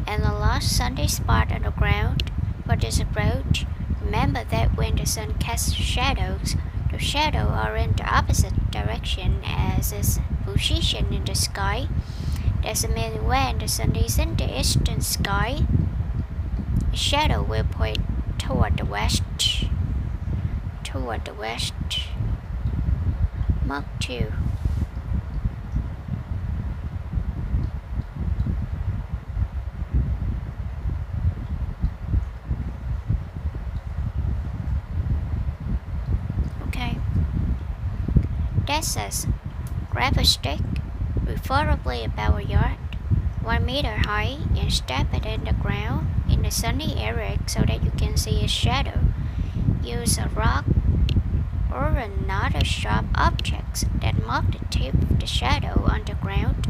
and the lost Sunday spot on the ground. For this approach, remember that when the sun casts shadows, the shadows are in the opposite direction as its position in the sky. This means when the sun is in the eastern sky, the shadow will point toward the west. Mark 2. Okay. That says, grab a stick, preferably about a yard, 1 meter high, and stab it in the ground in the sunny area so that you can see its shadow. Use a rock or another sharp object that mark the tip of the shadow on the ground.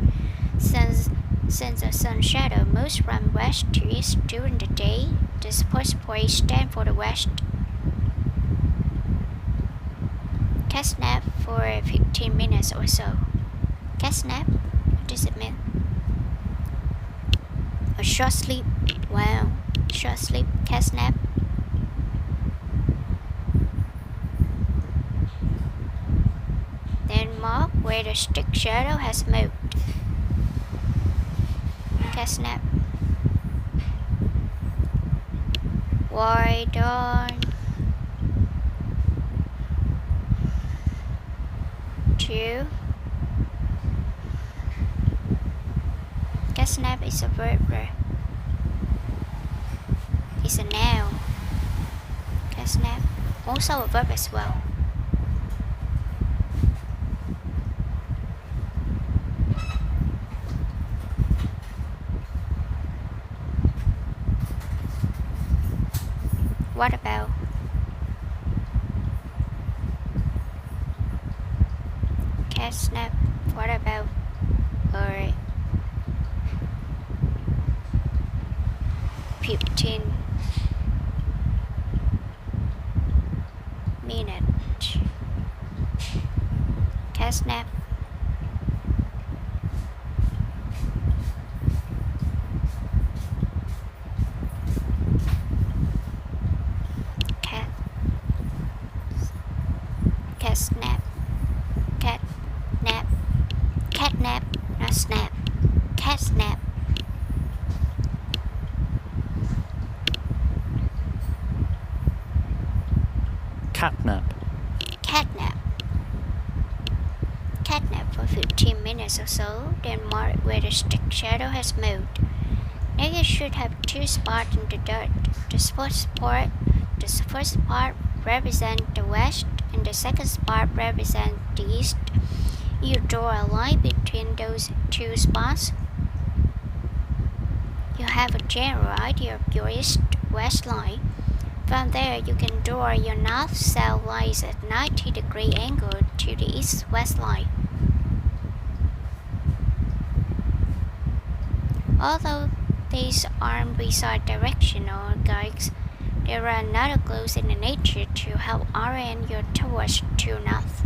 Since the sun shadow moves from west to east during the day, the first point stands for the west. Cat nap for 15 minutes or so. Cat nap? What does it mean? A short sleep. Wow. Short sleep. Cat nap. Then mark where the stick shadow has moved. Cat nap. Why don't you? Cat nap is a verb. It's a noun. Cat nap. Also a verb as well. What about? Cat snap. What about? Or 15 minutes. Cat snap. Cat snap. Cat nap. Cat nap, not snap. Cat snap. Catnap. Catnap. Catnap for 15 minutes or so, then mark where the stick shadow has moved. Now you should have two spots in the dirt. The first part represents the west, and the second spot represents the east. You draw a line between those two spots. You have a general idea of your east-west line. From there, you can draw your north-south lines at 90-degree angle to the east-west line. Although these aren't precise directional guides, there are another clues in the nature to help orient you towards true north.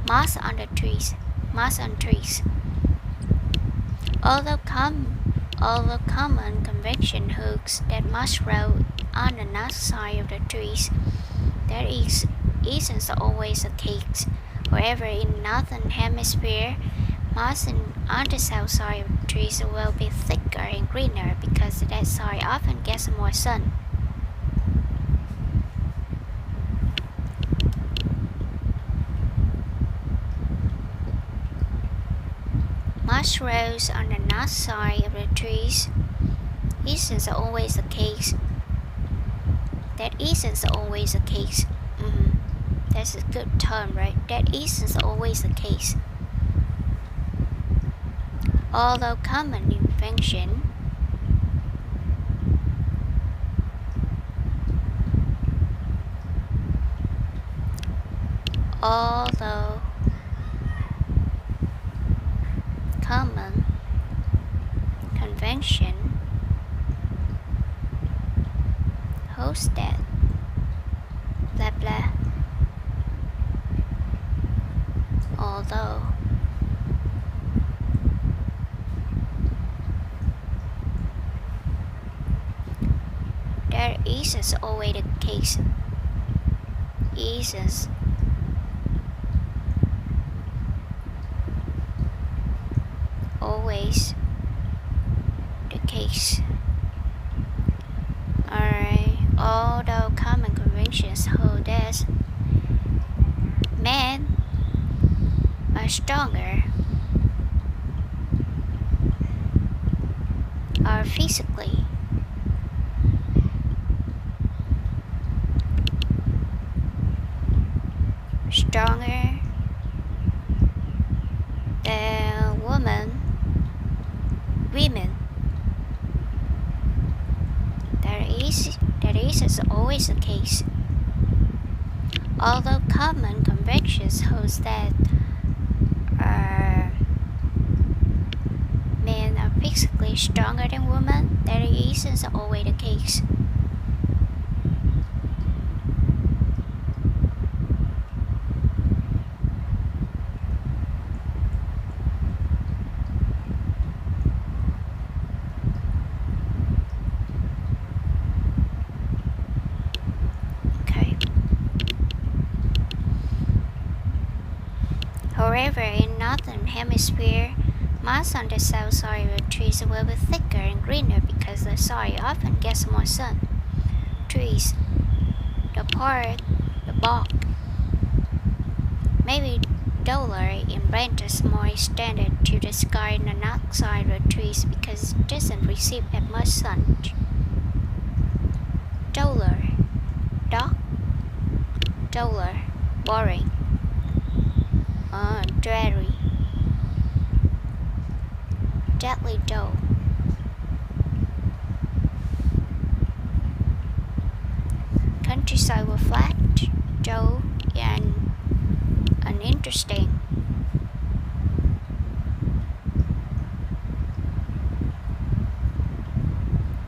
Moss on the trees. Moss on trees. Although common convention holds that moss grows on the north side of the trees, that isn't always the case. However, in the northern hemisphere, moss on the south side of the trees will be thicker and greener because that side often gets more sun. Moss grows on the north side of the trees. Isn't always the case. That isn't always the case. That's a good term, right? That isn't always the case. Although common invention, common convention holds that blah blah. Although that isn't always the case. Isn't always the case. Alright, although common conventions hold that men are stronger, are physically stronger than women. That isn't always the case. Although common conventions holds that men are physically stronger than women, that isn't always the case. However, in northern hemisphere, moss on the south side of the trees will be thicker and greener because the soil often gets more sun. Trees, the bark, may be duller in branches more extended to the sky on the north side of the trees because it doesn't receive that much sun. Duller, dark, duller, boring. Dreary, deadly dull. countryside were flat, dull, and uninteresting.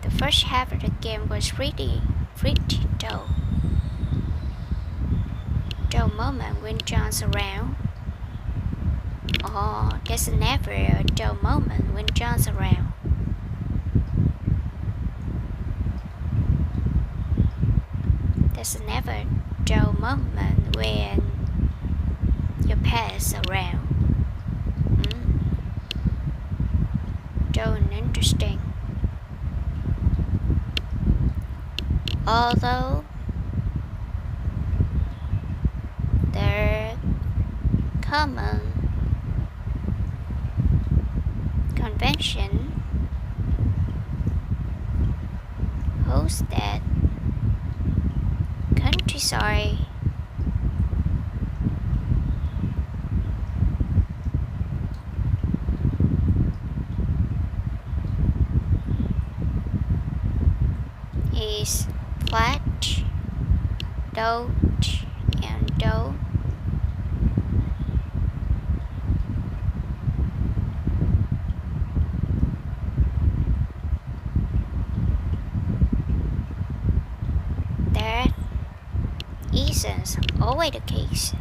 The first half of the game was pretty dull. Dull moment when John's around. Oh, there's never a dull moment when John's around. There's never a dull moment when your pet's around. Dull and interesting. Although the common convention holds that countryside is flat, dull, and dull. That isn't always the case.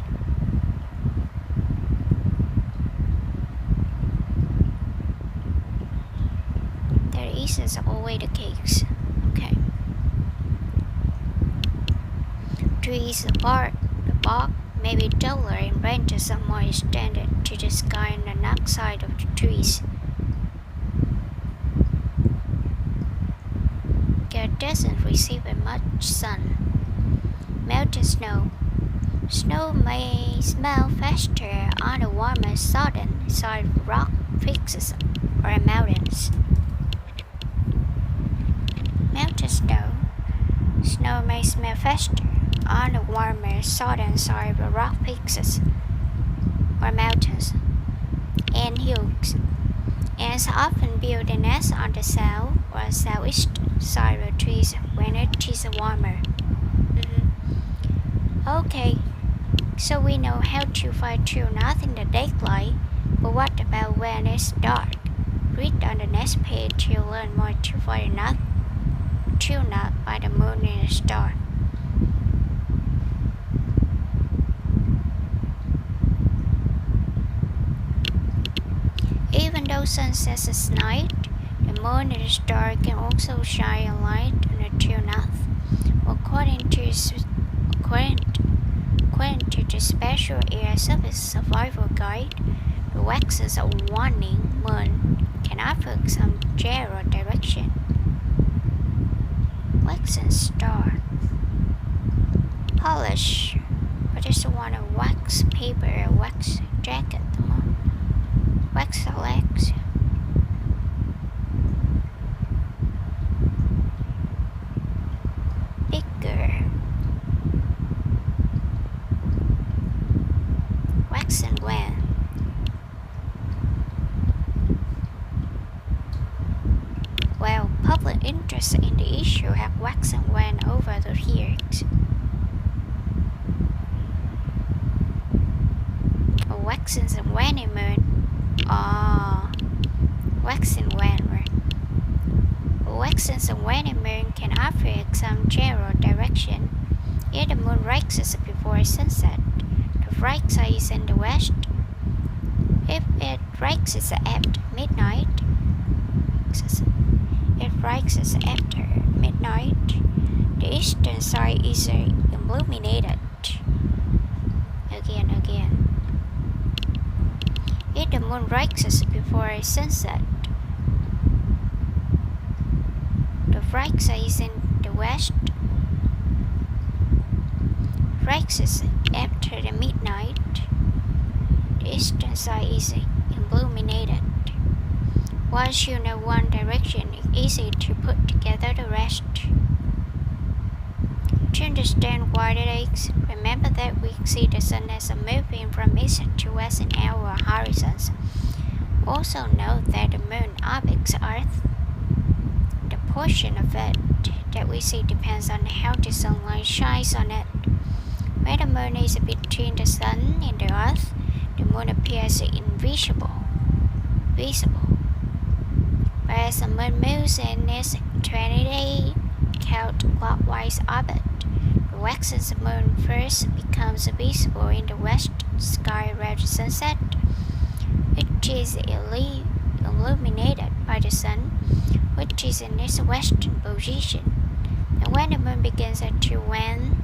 That isn't always the case. Okay. Trees apart, the bark may be duller and branches are more extended to the sky on the north side of the trees. It doesn't receive much sun. Melted snow. Snow may melt faster on the warmer southern side of rock fixes or mountains. Melted snow. Snow may melt faster on the warmer southern side of rock fixes or mountains and hills, and is often built a nest on the south or southeast side of trees when it is warmer. Okay, so we know how to find true north in the daylight, but what about when it's dark? Read on the next page to learn more to find true north by the moon and the star. Even though sun sets at night, the moon and the star can also shine a light on the true north. According to the Special Air Service Survival Guide, the waxes of waning moon can offer some general direction. Wax and star. Polish. But it's one of wax paper or wax jacket. Wax the legs. Bigger. Wax and when. Well, public interest in the issue have waxed and waned over the years. Waxing and waning moon. Waxing waning. Waxing and waning moon can offer some general direction. If the moon rises before sunset, the right side is in the west. If it rises at midnight, the eastern side is illuminated. Again. If the moon rises before sunset, the right side is in the west. Rises after the midnight, the eastern side is illuminated. Once you know one direction, it's easy to put together the rest. To understand what it is, remember that we see the sun as moving from east to west in our horizons. Also note that the moon orbits Earth. The portion of it that we see depends on how the sunlight shines on it. When the moon is between the sun and the earth, the moon appears invisible. But as the moon moves in its 20-day counterclockwise orbit, the waxen moon first becomes visible in the west sky around sunset, which is illuminated by the sun, which is in its western position. And when the moon begins to wane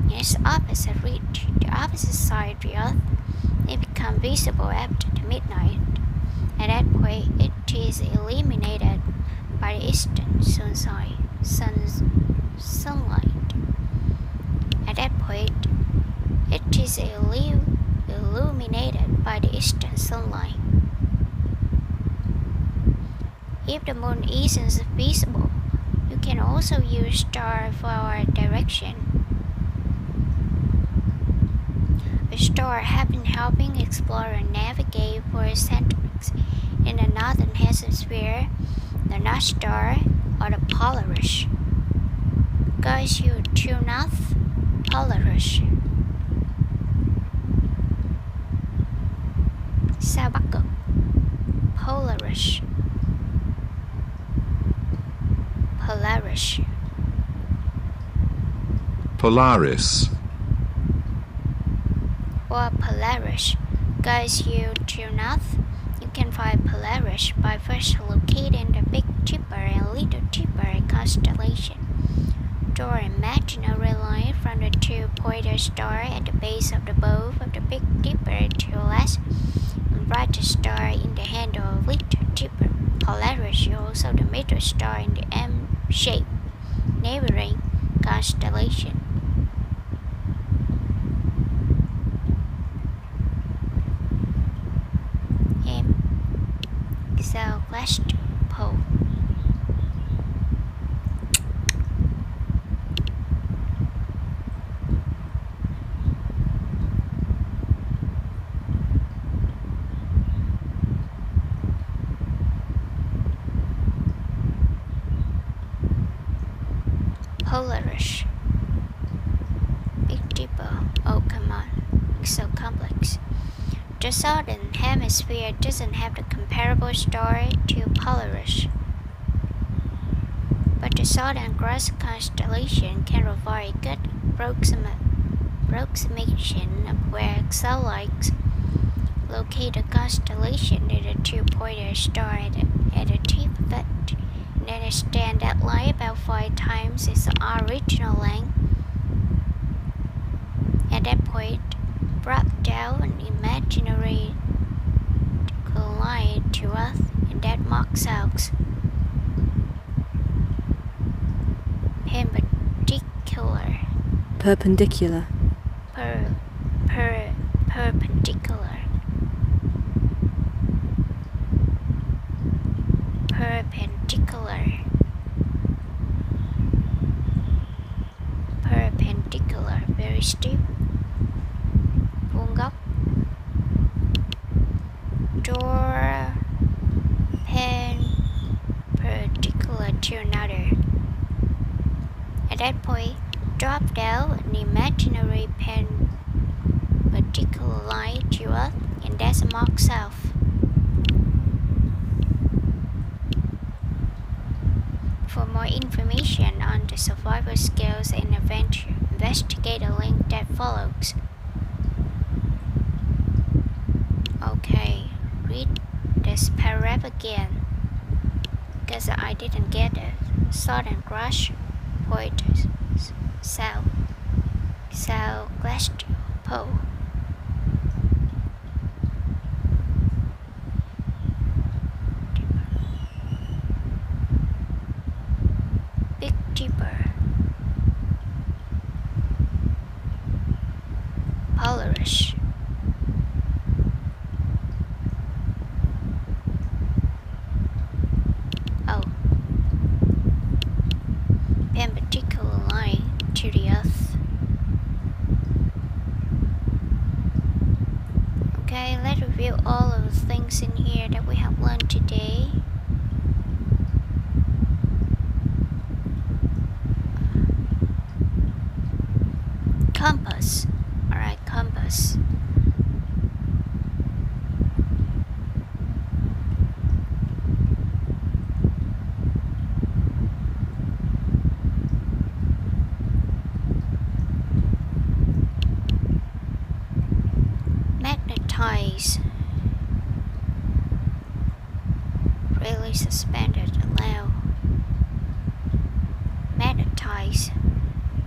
in its opposite reach, the opposite side of the earth, it becomes visible after the midnight. At that point, it is illuminated by the eastern sunlight. At that point, it is illuminated by the eastern sunlight. If the moon isn't visible, you can also use star for direction. A star has been helping explorers navigate for centuries. In the northern hemisphere, the North Star, or the Polaris, guides you to North Polaris. Sao Bắc Cực, Polaris. Polaris. Polaris. Or Polaris guides you to north. You can find Polaris by first locating the Big Dipper and Little Dipper constellation. Draw an imaginary line from the two pointer stars at the base of the bow of the Big Dipper to the left, and write the star in the handle of Little Dipper. Polaris is also the middle star in the M-shaped neighboring constellation. 𝙭𝙗𝙀𝗃. Polaris. Big Dipper. Oh, come on. It's so complex. The southern hemisphere doesn't have the comparable star to Polaris, but the Southern Cross constellation can provide a good approximation of where satellites locate the constellation in the two-pointer star at the tip of it, and then extend that line about 5 times its original length. At that point, drop down an imaginary line to Earth, and that marks out perpendicular. Perpendicular. Perpendicular. Perpendicular. Perpendicular. Very steep. Vuông góc. Door perpendicular to another. At that point, drop down an imaginary perpendicular line to Earth, and that's a mark south. For more information on the survival skills and adventure, investigate the link that follows. Okay, read this paragraph again, because I didn't get it. Southern Cross pointers, southwest pole. Big Dipper. Polaris. Perpendicular line to the Earth. Okay, let's review all of the things in here that we have learned today. compass. Alright, compass. Magnetize. Really suspended, allow. Magnetize.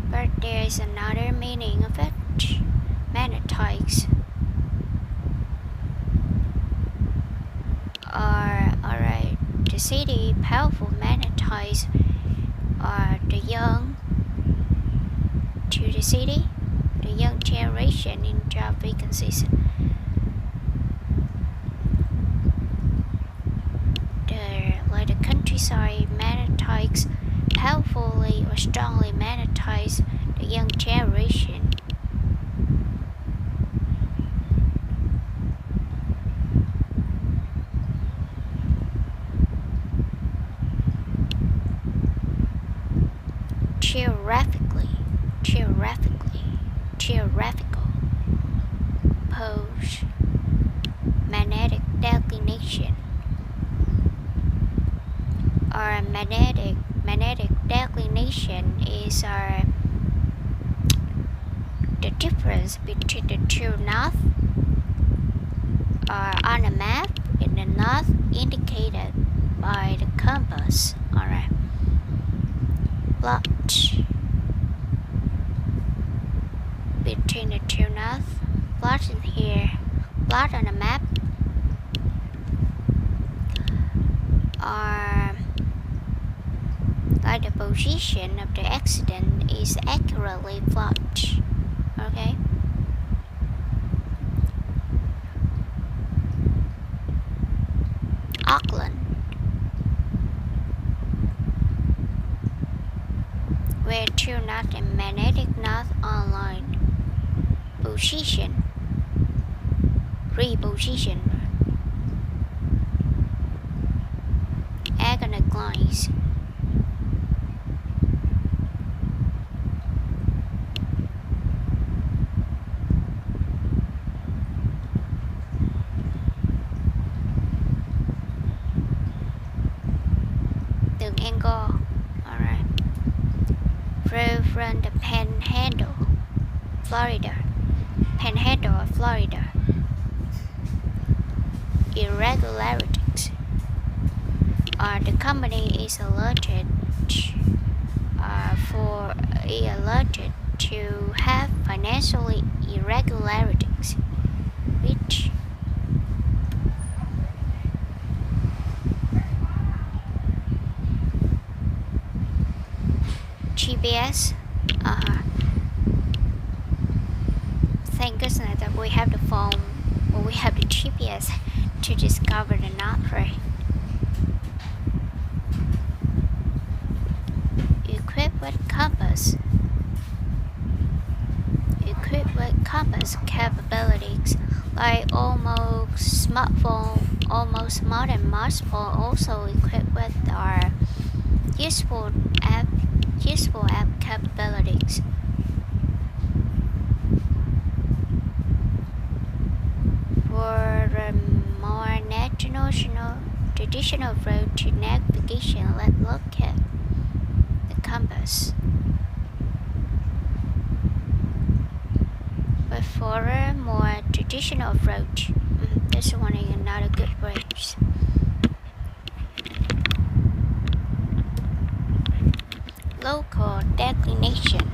But there is another meaning of it. Magnetize. Alright, the city powerful magnetize the young to the city, the young generation in job vacancies. The countryside magnetize powerfully or strongly magnetize the young generation. Geographical pose, magnetic declination. Our magnetic declination is the difference between the two north on the map, and the north indicated by the compass. Alright. Plot between the two north. Plot in here. Plot on the map. Like the position of the accident is accurately plotted. Okay. Auckland, where two north and magnetic north online. Position, reposition. Agonic lines. Đường angle. Alright. Flow from the Panhandle, Florida. Panhandle of Florida. Irregularities. The company is alerted to have financial irregularities, which GPS. Thank goodness that we have the phone, or we have the GPS to discover the north, right? Equipped with compass. Equipped with compass capabilities, like almost modern smartphone also equipped with our useful app capabilities. For a more traditional road to navigation, let's look at the compass. But for a more traditional approach, this one is another good phrase. Local declination.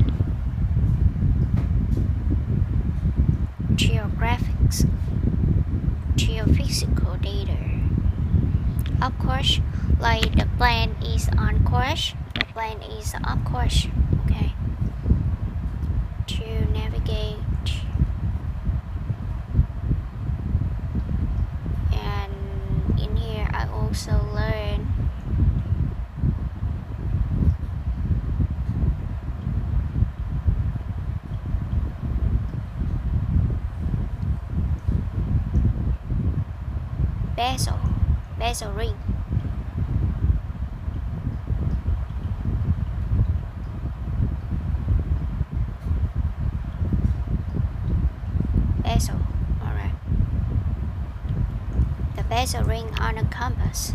Geographics. Geophysical data. Of course, like the plane is on course, the plane is off course. Okay. To navigate. And in here I also learn bezel ring. bezel ring on a compass.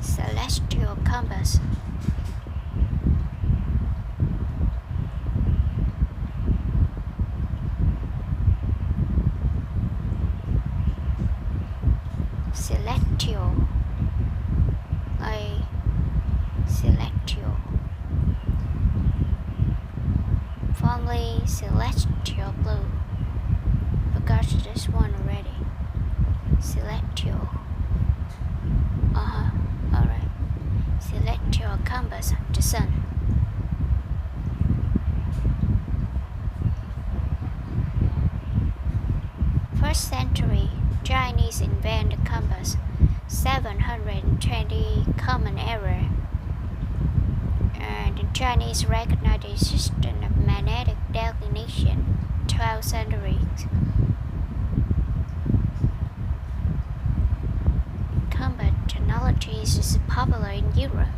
Celestial compass. Celestial. Celestial. Formerly celestial blue. Forgot this one already. Celestial. Alright. Celestial compass, the sun. First century, Chinese invent the compass. 720 common error. The Chinese recognized the system of magnetic declination. 12th century. Compass technology is popular in Europe.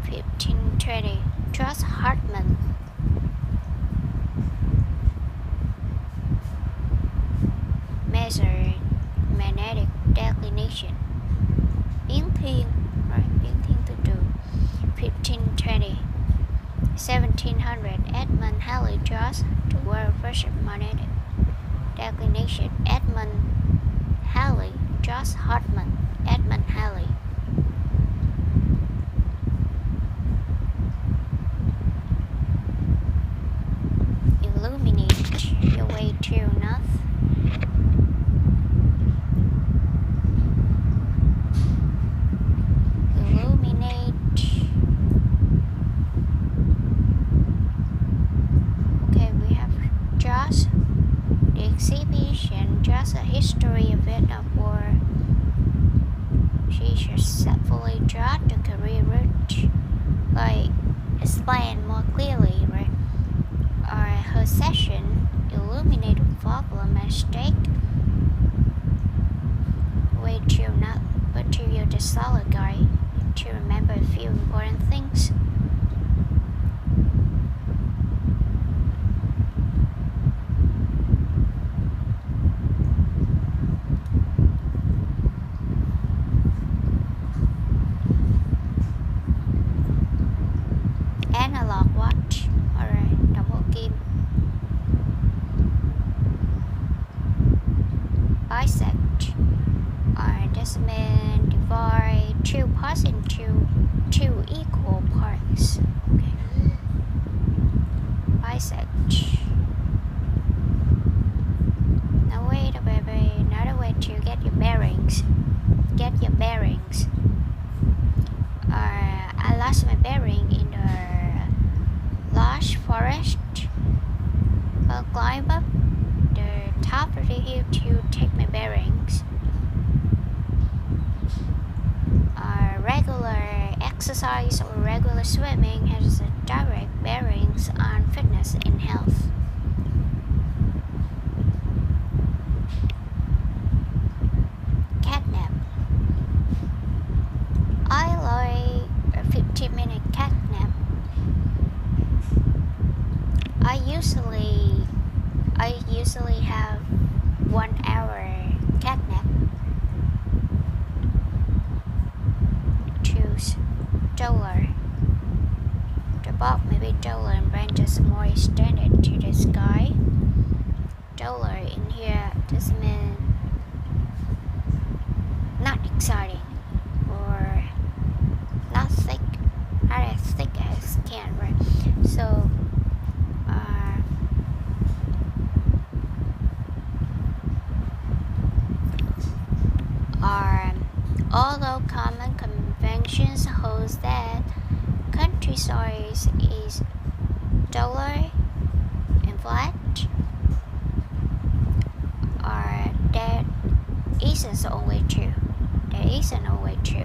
1520. Charles Hartmann. Measure magnetic declination. Biến thiên, right? Biến thiên tự đường. 1520. 1700. Edmund Halley draws the world first magnetic declination. Edmund Halley, Charles Hartmann, Edmund Halley. Illuminate your way to north. Illuminate. Okay, we have just the exhibition, just a history of Vietnam War. She successfully draw the career route, like explain more clearly, right? Her session illuminated problem at stake. Way to not but to you the solid guide to remember a few important things. Analog watch. Alright, đồng hồ kim. Bisect. Alright, this means divide two parts into two equal parts. Okay. Bisect. Now wait a baby, another way to get your bearings. Get your bearings. I lost my bearing in the large forest. I'll climb up the top of the hill to take my bearings. Regular exercise or regular swimming has direct bearings on fitness and health. Catnap. I like a 15-minute catnap. I usually have 1 hour catnap. Choose taller. The bulb may be taller and branches more extended to the sky. Taller in here does mean not exciting or not thick, not as thick as can, right? So although common conventions holds that countryside is taller and flat, or that isn't always true. That isn't always true.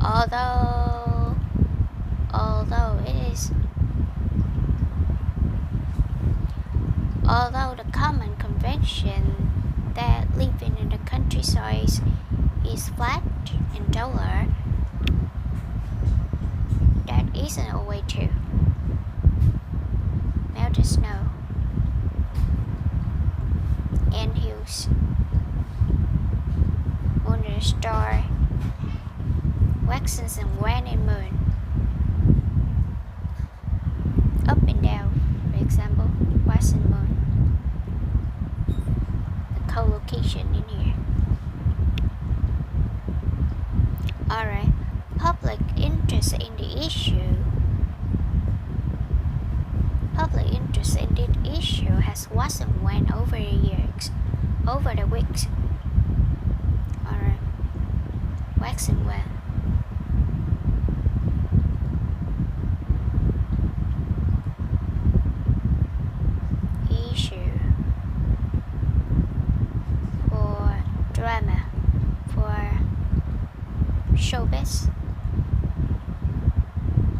Although the common convention that living in the countryside is flat and duller, that isn't always true. Melted snow, ant hills, moon and star, waxing and waning moon, up and down, for example, waxing moon. The co-location in here. Alright, public interest in the issue. Public interest in this issue has waxed and waned over the years, over the weeks. Alright, wax and wane. Issue for drama, for showbiz,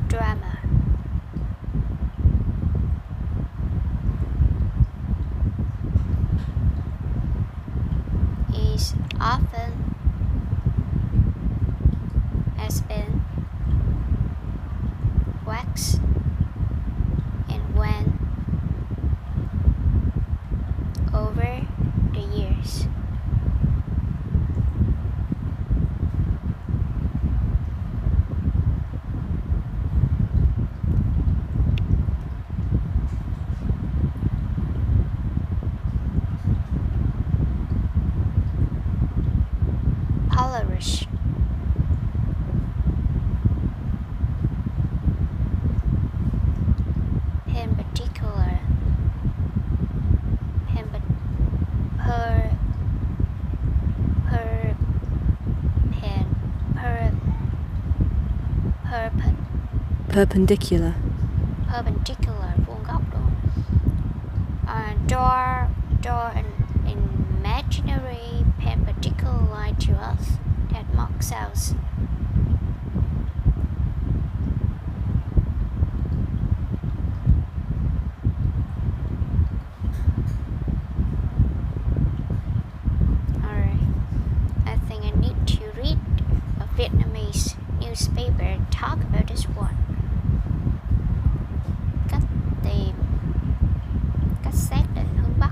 drama. Is often has been waxed and wane over the years. Polaris. In particular, Perpendicular. Perpendicular, vuông góc luôn. Draw an imaginary perpendicular line to us that marks out Vietnamese newspaper talk about this one. Cách xác định hướng Bắc.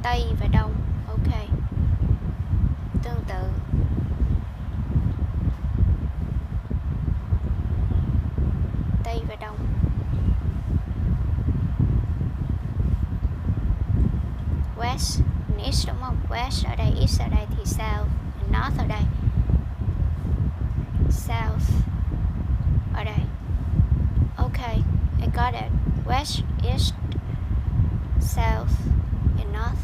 Tây và Đông, ok. Tương tự. Tây và Đông. West, East đúng không? West ở đây, East ở đây thì South, North ở đây. South ở đây. Ok, I got it. West, East, South and North.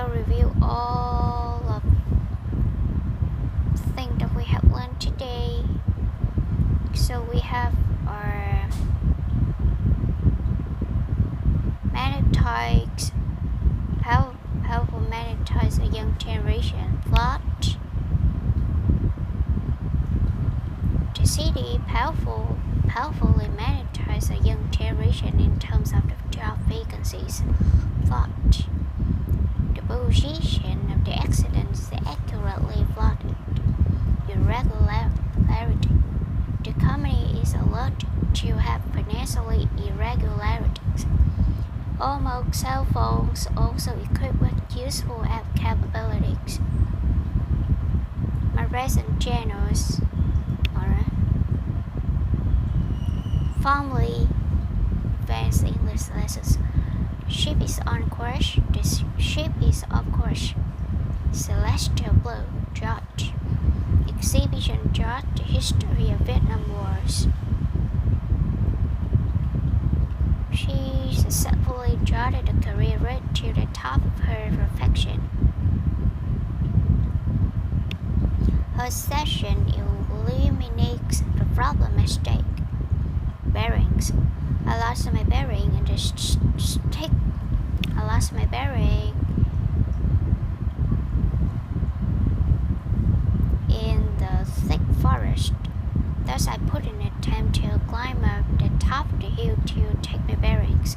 shall review all of the things that we have learned today. So we have our magnetics, powerful magnetize a young generation. Plot. The city powerfully magnetize a young generation in terms of the job vacancies. Plot. The position of the accidents is accurately plotted. Irregularity. The company is alert to have potentially irregularities. All mobile cell phones also equipped with useful app capabilities. My recent channels are formally advanced English lessons. Ship is on course. This ship is of course. Celestial Blue. Jot. Exhibition jot. The history of Vietnam Wars. She successfully jotted a career route to the top of her profession. Her session illuminates the problem at stake. Bearings. I lost my bearing in the stick. I lost my bearing in the thick forest. Thus I put in an attempt to climb up the top of the hill to take my bearings.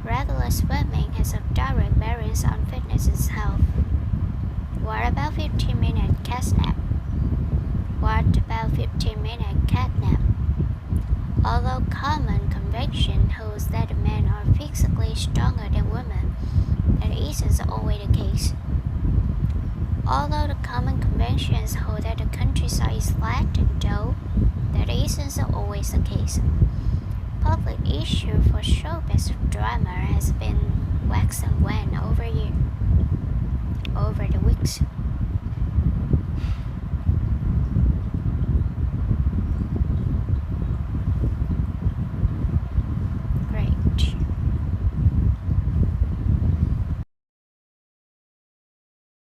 Regular swimming has a direct bearings on fitness and health. What about 15-minute cat nap? What about 15-minute cat nap? Although common convention holds that men are physically stronger than women, that isn't always the case. Although the common conventions hold that the countryside is flat and dull, that isn't always the case. Public issue for showbiz drama has been wax and wane over the weeks.